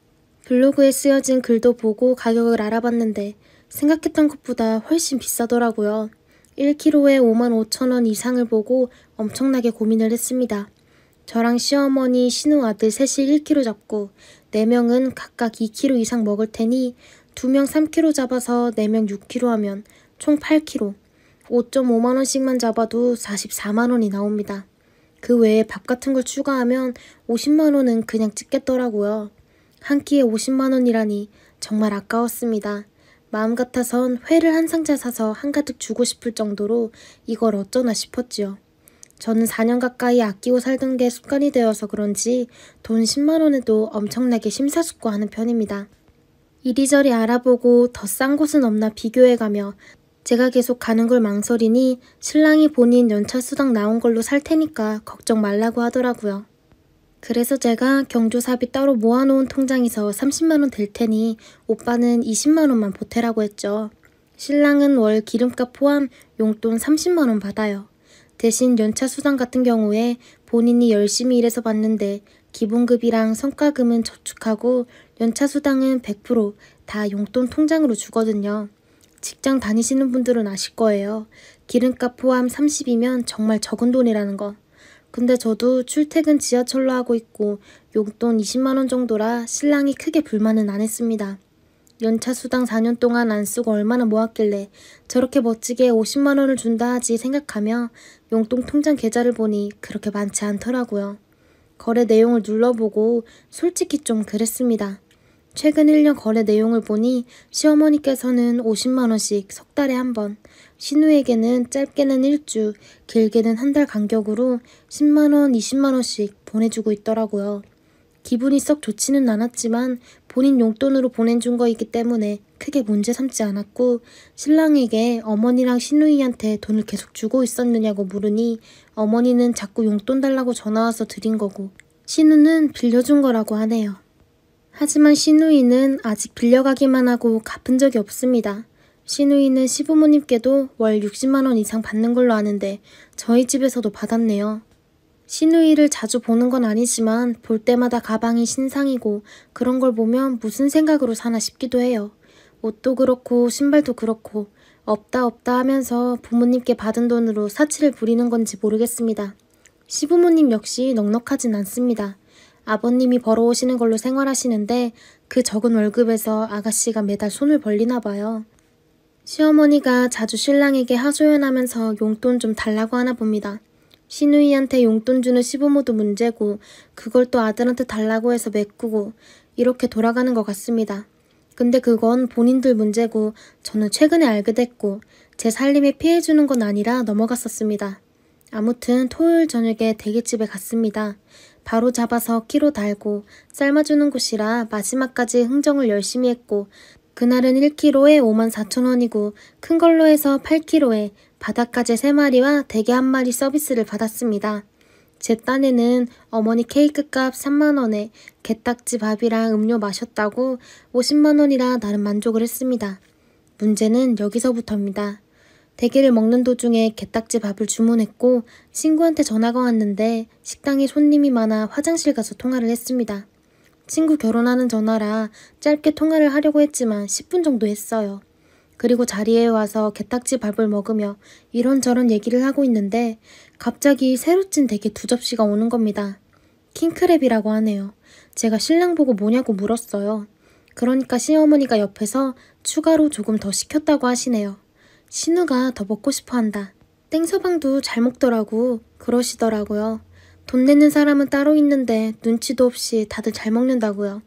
블로그에 쓰여진 글도 보고 가격을 알아봤는데 생각했던 것보다 훨씬 비싸더라고요. 1kg에 55,000원 이상을 보고 엄청나게 고민을 했습니다. 저랑 시어머니, 신우 아들 셋이 1kg 잡고 4명은 각각 2kg 이상 먹을 테니 2명 3kg 잡아서 4명 6kg 하면 총 8kg, 5.5만원씩만 잡아도 44만원이 나옵니다. 그 외에 밥 같은 걸 추가하면 50만원은 그냥 찍겠더라고요. 한 끼에 50만원이라니 정말 아까웠습니다. 마음 같아선 회를 한 상자 사서 한가득 주고 싶을 정도로 이걸 어쩌나 싶었지요. 저는 4년 가까이 아끼고 살던 게 습관이 되어서 그런지 돈 10만원에도 엄청나게 심사숙고하는 편입니다. 이리저리 알아보고 더 싼 곳은 없나 비교해가며 제가 계속 가는 걸 망설이니 신랑이 본인 연차 수당 나온 걸로 살 테니까 걱정 말라고 하더라고요. 그래서 제가 경조사비 따로 모아놓은 통장에서 30만원 될 테니 오빠는 20만원만 보태라고 했죠. 신랑은 월 기름값 포함 용돈 30만원 받아요. 대신 연차 수당 같은 경우에 본인이 열심히 일해서 받는데 기본급이랑 성과금은 저축하고 연차 수당은 100% 다 용돈 통장으로 주거든요. 직장 다니시는 분들은 아실 거예요. 기름값 포함 30이면 정말 적은 돈이라는 거. 근데 저도 출퇴근 지하철로 하고 있고 용돈 20만원 정도라 신랑이 크게 불만은 안 했습니다. 연차 수당 4년 동안 안 쓰고 얼마나 모았길래 저렇게 멋지게 50만원을 준다 하지 생각하며 용돈 통장 계좌를 보니 그렇게 많지 않더라고요. 거래 내용을 눌러보고 솔직히 좀 그랬습니다. 최근 1년 거래 내용을 보니 시어머니께서는 50만원씩 석 달에 한 번, 신우에게는 짧게는 일주, 길게는 한 달 간격으로 10만원, 20만원씩 보내주고 있더라고요. 기분이 썩 좋지는 않았지만 본인 용돈으로 보내준 거이기 때문에 크게 문제 삼지 않았고 신랑에게 어머니랑 신우이한테 돈을 계속 주고 있었느냐고 물으니 어머니는 자꾸 용돈 달라고 전화와서 드린 거고 신우는 빌려준 거라고 하네요. 하지만 신우이는 아직 빌려가기만 하고 갚은 적이 없습니다. 신우이는 시부모님께도 월 60만원 이상 받는 걸로 아는데 저희 집에서도 받았네요. 신우이를 자주 보는 건 아니지만 볼 때마다 가방이 신상이고 그런 걸 보면 무슨 생각으로 사나 싶기도 해요. 옷도 그렇고 신발도 그렇고 없다 없다 하면서 부모님께 받은 돈으로 사치를 부리는 건지 모르겠습니다. 시부모님 역시 넉넉하진 않습니다. 아버님이 벌어오시는 걸로 생활하시는데 그 적은 월급에서 아가씨가 매달 손을 벌리나 봐요. 시어머니가 자주 신랑에게 하소연하면서 용돈 좀 달라고 하나 봅니다. 신우이한테 용돈 주는 시부모도 문제고 그걸 또 아들한테 달라고 해서 메꾸고 이렇게 돌아가는 것 같습니다. 근데 그건 본인들 문제고 저는 최근에 알게 됐고 제 살림에 피해주는 건 아니라 넘어갔었습니다. 아무튼 토요일 저녁에 대게집에 갔습니다. 바로 잡아서 키로 달고 삶아주는 곳이라 마지막까지 흥정을 열심히 했고 그날은 1kg에 54,000원이고 큰 걸로 해서 8kg에 바닥가재 3마리와 대게 1마리 서비스를 받았습니다. 제 딴에는 어머니 케이크값 3만원에 게딱지 밥이랑 음료 마셨다고 50만원이라 나름 만족을 했습니다. 문제는 여기서부터입니다. 대게를 먹는 도중에 게딱지 밥을 주문했고 친구한테 전화가 왔는데 식당에 손님이 많아 화장실 가서 통화를 했습니다. 친구 결혼하는 전화라 짧게 통화를 하려고 했지만 10분 정도 했어요. 그리고 자리에 와서 게딱지 밥을 먹으며 이런저런 얘기를 하고 있는데 갑자기 새로 찐 대게 2접시가 오는 겁니다. 킹크랩이라고 하네요. 제가 신랑 보고 뭐냐고 물었어요. 그러니까 시어머니가 옆에서 추가로 조금 더 시켰다고 하시네요. 신우가 더 먹고 싶어 한다. 땡서방도 잘 먹더라고 그러시더라고요. 돈 내는 사람은 따로 있는데 눈치도 없이 다들 잘 먹는다고요.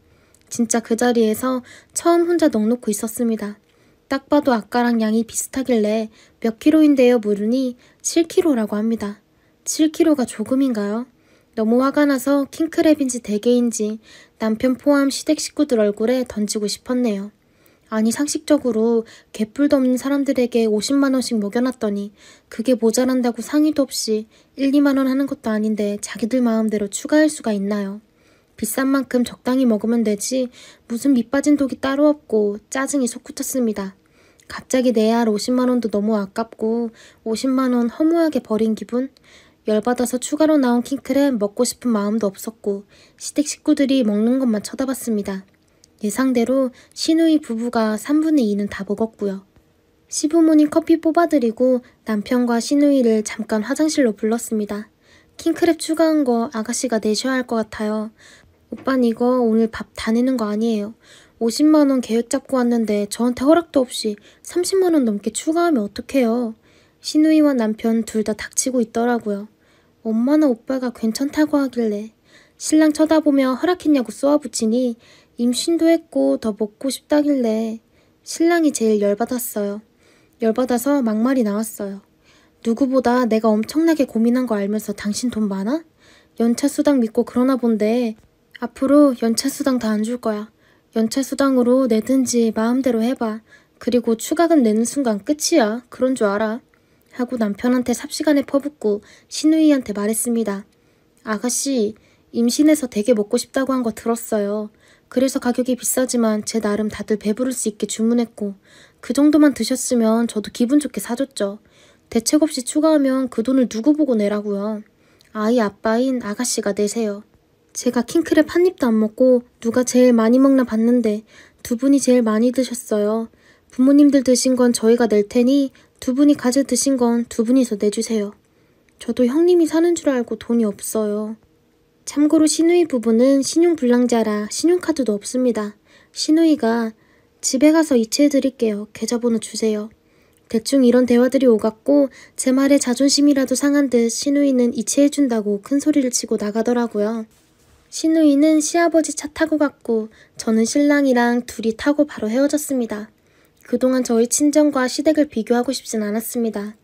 진짜 그 자리에서 처음 혼자 넋놓고 있었습니다. 딱 봐도 아까랑 양이 비슷하길래 몇 킬로인데요 물으니 7kg라고 합니다. 7kg가 조금인가요? 너무 화가 나서 킹크랩인지 대게인지 남편 포함 시댁 식구들 얼굴에 던지고 싶었네요. 아니 상식적으로 개뿔도 없는 사람들에게 50만원씩 먹여놨더니 그게 모자란다고 상의도 없이 1, 2만원 하는 것도 아닌데 자기들 마음대로 추가할 수가 있나요? 비싼 만큼 적당히 먹으면 되지 무슨 밑빠진 독이 따로 없고 짜증이 솟구쳤습니다. 갑자기 내야 할 50만 원도 너무 아깝고 50만 원 허무하게 버린 기분? 열받아서 추가로 나온 킹크랩 먹고 싶은 마음도 없었고 시댁 식구들이 먹는 것만 쳐다봤습니다. 예상대로 시누이 부부가 3분의 2는 다 먹었고요. 시부모님 커피 뽑아드리고 남편과 시누이를 잠깐 화장실로 불렀습니다. 킹크랩 추가한 거 아가씨가 내셔야 할 것 같아요. 오빤 이거 오늘 밥 다 내는 거 아니에요. 50만 원 계획 잡고 왔는데 저한테 허락도 없이 30만 원 넘게 추가하면 어떡해요. 시누이와 남편 둘 다 닥치고 있더라고요. 엄마나 오빠가 괜찮다고 하길래 신랑 쳐다보며 허락했냐고 쏘아붙이니 임신도 했고 더 먹고 싶다길래 신랑이 제일 열받았어요. 열받아서 막말이 나왔어요. 누구보다 내가 엄청나게 고민한 거 알면서 당신 돈 많아? 연차 수당 믿고 그러나 본데 앞으로 연차 수당 다 안 줄 거야. 연차 수당으로 내든지 마음대로 해봐. 그리고 추가금 내는 순간 끝이야. 그런 줄 알아. 하고 남편한테 삽시간에 퍼붓고 시누이한테 말했습니다. 아가씨, 임신해서 되게 먹고 싶다고 한 거 들었어요. 그래서 가격이 비싸지만 제 나름 다들 배부를 수 있게 주문했고 그 정도만 드셨으면 저도 기분 좋게 사줬죠. 대책 없이 추가하면 그 돈을 누구 보고 내라고요. 아이 아빠인 아가씨가 내세요. 제가 킹크랩 한 입도 안 먹고 누가 제일 많이 먹나 봤는데 두 분이 제일 많이 드셨어요. 부모님들 드신 건 저희가 낼 테니 두 분이 가져 드신 건 두 분이서 내주세요. 저도 형님이 사는 줄 알고 돈이 없어요. 참고로 시누이 부부는 신용불량자라 신용카드도 없습니다. 시누이가 집에 가서 이체해드릴게요. 계좌번호 주세요. 대충 이런 대화들이 오갔고 제 말에 자존심이라도 상한 듯 시누이는 이체해준다고 큰 소리를 치고 나가더라고요. 시누이는 시아버지 차 타고 갔고 저는 신랑이랑 둘이 타고 바로 헤어졌습니다. 그동안 저희 친정과 시댁을 비교하고 싶진 않았습니다.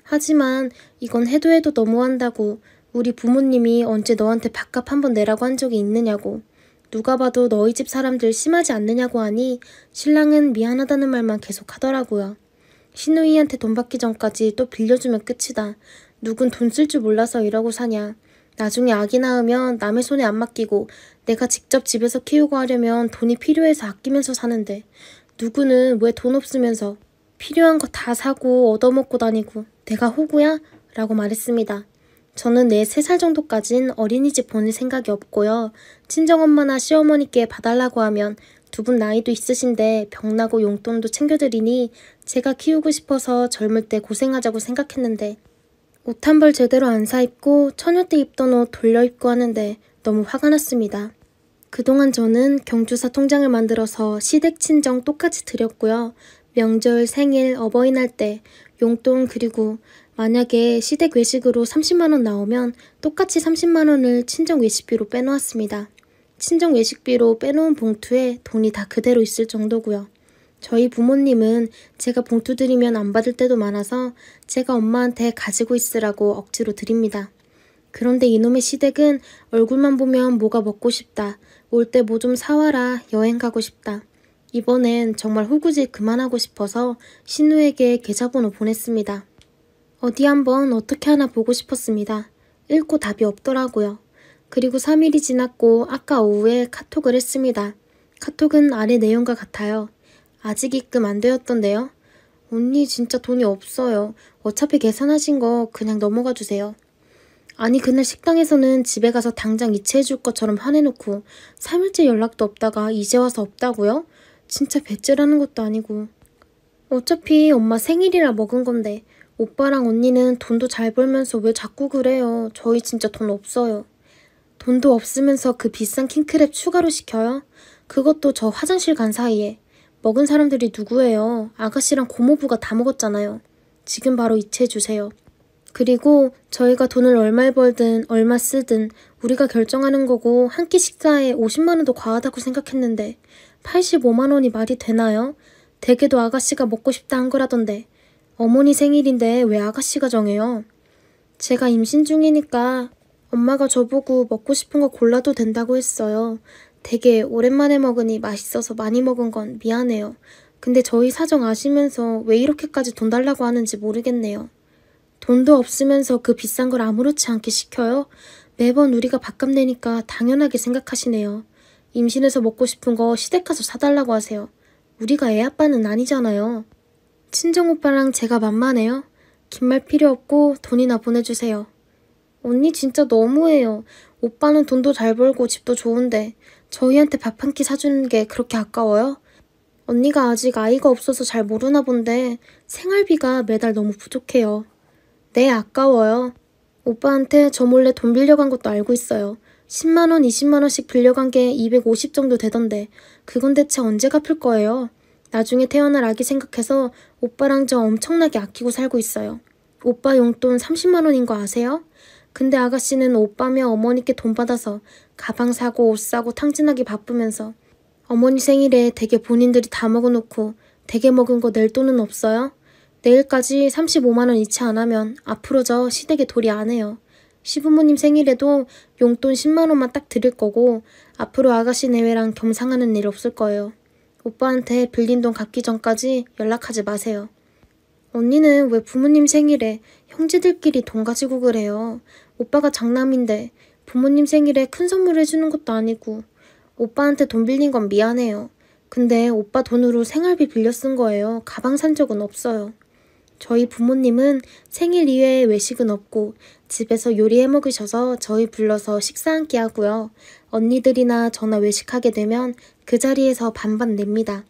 하지만 이건 해도 해도 너무한다고 우리 부모님이 언제 너한테 밥값 한번 내라고 한 적이 있느냐고 누가 봐도 너희 집 사람들 심하지 않느냐고 하니 신랑은 미안하다는 말만 계속 하더라고요. 시누이한테 돈 받기 전까지 또 빌려주면 끝이다. 누군 돈 쓸 줄 몰라서 이러고 사냐. 나중에 아기 낳으면 남의 손에 안 맡기고 내가 직접 집에서 키우고 하려면 돈이 필요해서 아끼면서 사는데 누구는 왜 돈 없으면서 필요한 거 다 사고 얻어먹고 다니고 내가 호구야? 라고 말했습니다. 저는 내 3살 정도까진 어린이집 보낼 생각이 없고요. 친정엄마나 시어머니께 봐달라고 하면 두 분 나이도 있으신데 병나고 용돈도 챙겨드리니 제가 키우고 싶어서 젊을 때 고생하자고 생각했는데 옷 한 벌 제대로 안 사입고 처녀 때 입던 옷 돌려 입고 하는데 너무 화가 났습니다. 그동안 저는 경조사 통장을 만들어서 시댁 친정 똑같이 드렸고요. 명절, 생일, 어버이날 때 용돈 그리고 만약에 시댁 외식으로 30만 원 나오면 똑같이 30만 원을 친정 외식비로 빼놓았습니다. 친정 외식비로 빼놓은 봉투에 돈이 다 그대로 있을 정도고요. 저희 부모님은 제가 봉투 드리면 안 받을 때도 많아서 제가 엄마한테 가지고 있으라고 억지로 드립니다. 그런데 이놈의 시댁은 얼굴만 보면 뭐가 먹고 싶다. 올 때 뭐 좀 사와라. 여행 가고 싶다. 이번엔 정말 호구짓 그만하고 싶어서 신우에게 계좌번호 보냈습니다. 어디 한번 어떻게 하나 보고 싶었습니다. 읽고 답이 없더라고요. 그리고 3일이 지났고 아까 오후에 카톡을 했습니다. 카톡은 아래 내용과 같아요. 아직 입금 안 되었던데요. 언니 진짜 돈이 없어요. 어차피 계산하신 거 그냥 넘어가 주세요. 아니 그날 식당에서는 집에 가서 당장 이체해줄 것처럼 화내놓고 3일째 연락도 없다가 이제 와서 없다고요? 진짜 배째라는 것도 아니고. 어차피 엄마 생일이라 먹은 건데 오빠랑 언니는 돈도 잘 벌면서 왜 자꾸 그래요. 저희 진짜 돈 없어요. 돈도 없으면서 그 비싼 킹크랩 추가로 시켜요? 그것도 저 화장실 간 사이에. 먹은 사람들이 누구예요? 아가씨랑 고모부가 다 먹었잖아요. 지금 바로 이체해주세요. 그리고 저희가 돈을 얼마 벌든 얼마 쓰든 우리가 결정하는 거고 한 끼 식사에 50만 원도 과하다고 생각했는데 85만 원이 말이 되나요? 대게도 아가씨가 먹고 싶다 한 거라던데 어머니 생일인데 왜 아가씨가 정해요? 제가 임신 중이니까 엄마가 저보고 먹고 싶은 거 골라도 된다고 했어요. 되게 오랜만에 먹으니 맛있어서 많이 먹은 건 미안해요. 근데 저희 사정 아시면서 왜 이렇게까지 돈 달라고 하는지 모르겠네요. 돈도 없으면서 그 비싼 걸 아무렇지 않게 시켜요? 매번 우리가 밥값 내니까 당연하게 생각하시네요. 임신해서 먹고 싶은 거 시댁 가서 사달라고 하세요. 우리가 애 아빠는 아니잖아요. 친정오빠랑 제가 만만해요? 긴 말 필요 없고 돈이나 보내주세요. 언니 진짜 너무해요. 오빠는 돈도 잘 벌고 집도 좋은데 저희한테 밥 한 끼 사주는 게 그렇게 아까워요? 언니가 아직 아이가 없어서 잘 모르나 본데 생활비가 매달 너무 부족해요. 네, 아까워요. 오빠한테 저 몰래 돈 빌려간 것도 알고 있어요. 10만 원, 20만 원씩 빌려간 게 250 정도 되던데 그건 대체 언제 갚을 거예요? 나중에 태어날 아기 생각해서 오빠랑 저 엄청나게 아끼고 살고 있어요. 오빠 용돈 30만 원인 거 아세요? 근데 아가씨는 오빠며 어머니께 돈 받아서 가방 사고 옷 사고 탕진하기 바쁘면서 어머니 생일에 댁에 본인들이 다 먹어놓고 댁에 먹은 거 낼 돈은 없어요? 내일까지 35만 원 이체 안 하면 앞으로 저 시댁에 도리 안 해요. 시부모님 생일에도 용돈 10만 원만 딱 드릴 거고 앞으로 아가씨 내외랑 겸상하는 일 없을 거예요. 오빠한테 빌린 돈 갚기 전까지 연락하지 마세요. 언니는 왜 부모님 생일에 형제들끼리 돈 가지고 그래요? 오빠가 장남인데 부모님 생일에 큰 선물 해주는 것도 아니고 오빠한테 돈 빌린 건 미안해요. 근데 오빠 돈으로 생활비 빌려 쓴 거예요. 가방 산 적은 없어요. 저희 부모님은 생일 이외에 외식은 없고 집에서 요리해 먹으셔서 저희 불러서 식사 한 끼 하고요. 언니들이나 저나 외식하게 되면 그 자리에서 반반 냅니다.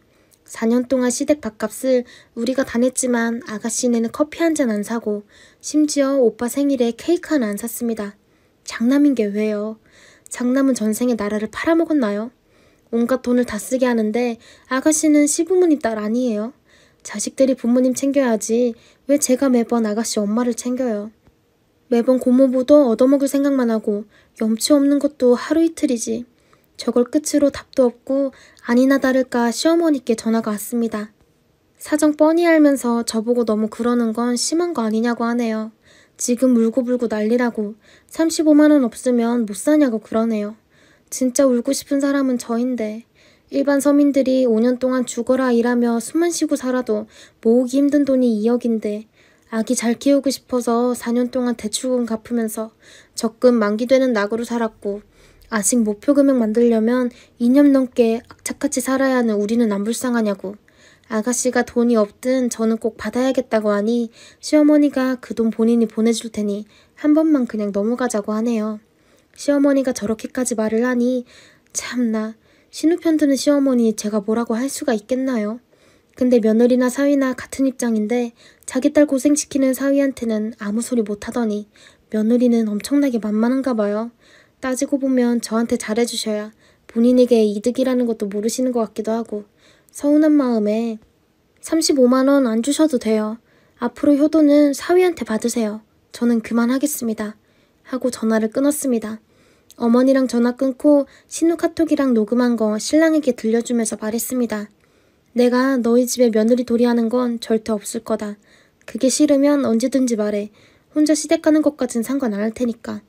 4년 동안 시댁 밥값을 우리가 다 냈지만 아가씨네는 커피 한 잔 안 사고 심지어 오빠 생일에 케이크 하나 안 샀습니다. 장남인 게 왜요? 장남은 전생에 나라를 팔아먹었나요? 온갖 돈을 다 쓰게 하는데 아가씨는 시부모님 딸 아니에요? 자식들이 부모님 챙겨야지 왜 제가 매번 아가씨 엄마를 챙겨요? 매번 고모부도 얻어먹을 생각만 하고 염치 없는 것도 하루 이틀이지. 저걸 끝으로 답도 없고 아니나 다를까 시어머니께 전화가 왔습니다. 사정 뻔히 알면서 저보고 너무 그러는 건 심한 거 아니냐고 하네요. 지금 울고불고 난리라고 35만 원 없으면 못 사냐고 그러네요. 진짜 울고 싶은 사람은 저인데 일반 서민들이 5년 동안 죽어라 일하며 숨만 쉬고 살아도 모으기 힘든 돈이 2억인데 아기 잘 키우고 싶어서 4년 동안 대출금 갚으면서 적금 만기되는 낙으로 살았고 아직 목표 금액 만들려면 2년 넘게 악착같이 살아야 하는 우리는 안 불쌍하냐고. 아가씨가 돈이 없든 저는 꼭 받아야겠다고 하니 시어머니가 그 돈 본인이 보내줄 테니 한 번만 그냥 넘어가자고 하네요. 시어머니가 저렇게까지 말을 하니 참나 신우 편드는 시어머니 제가 뭐라고 할 수가 있겠나요? 근데 며느리나 사위나 같은 입장인데 자기 딸 고생시키는 사위한테는 아무 소리 못하더니 며느리는 엄청나게 만만한가 봐요. 따지고 보면 저한테 잘해주셔야 본인에게 이득이라는 것도 모르시는 것 같기도 하고 서운한 마음에 35만 원 안 주셔도 돼요. 앞으로 효도는 사위한테 받으세요. 저는 그만하겠습니다. 하고 전화를 끊었습니다. 어머니랑 전화 끊고 신우 카톡이랑 녹음한 거 신랑에게 들려주면서 말했습니다. 내가 너희 집에 며느리 도리하는 건 절대 없을 거다. 그게 싫으면 언제든지 말해. 혼자 시댁 가는 것까진 상관 안 할 테니까.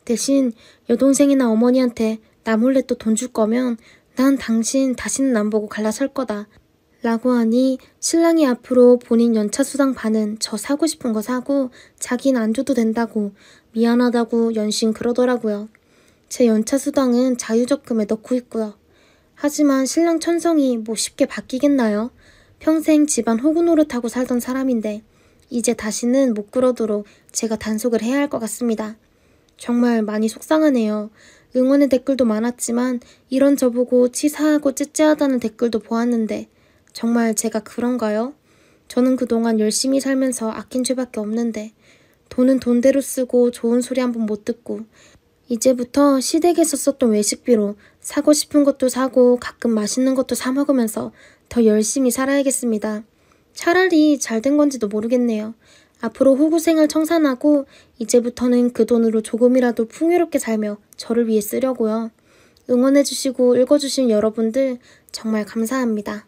대신 여동생이나 어머니한테 나 몰래 또 돈 줄 거면 난 당신 다시는 안 보고 갈라 설 거다. 라고 하니 신랑이 앞으로 본인 연차 수당 반은 저 사고 싶은 거 사고 자기는 안 줘도 된다고 미안하다고 연신 그러더라고요. 제 연차 수당은 자유적금에 넣고 있고요. 하지만 신랑 천성이 뭐 쉽게 바뀌겠나요? 평생 집안 호구 노릇하고 살던 사람인데 이제 다시는 못 그러도록 제가 단속을 해야 할 것 같습니다. 정말 많이 속상하네요. 응원의 댓글도 많았지만 이런 저보고 치사하고 찌찌하다는 댓글도 보았는데 정말 제가 그런가요? 저는 그동안 열심히 살면서 아낀 죄밖에 없는데 돈은 돈대로 쓰고 좋은 소리 한 번 못 듣고 이제부터 시댁에서 썼던 외식비로 사고 싶은 것도 사고 가끔 맛있는 것도 사 먹으면서 더 열심히 살아야겠습니다. 차라리 잘된 건지도 모르겠네요. 앞으로 후구생활 청산하고 이제부터는 그 돈으로 조금이라도 풍요롭게 살며 저를 위해 쓰려고요. 응원해주시고 읽어주신 여러분들 정말 감사합니다.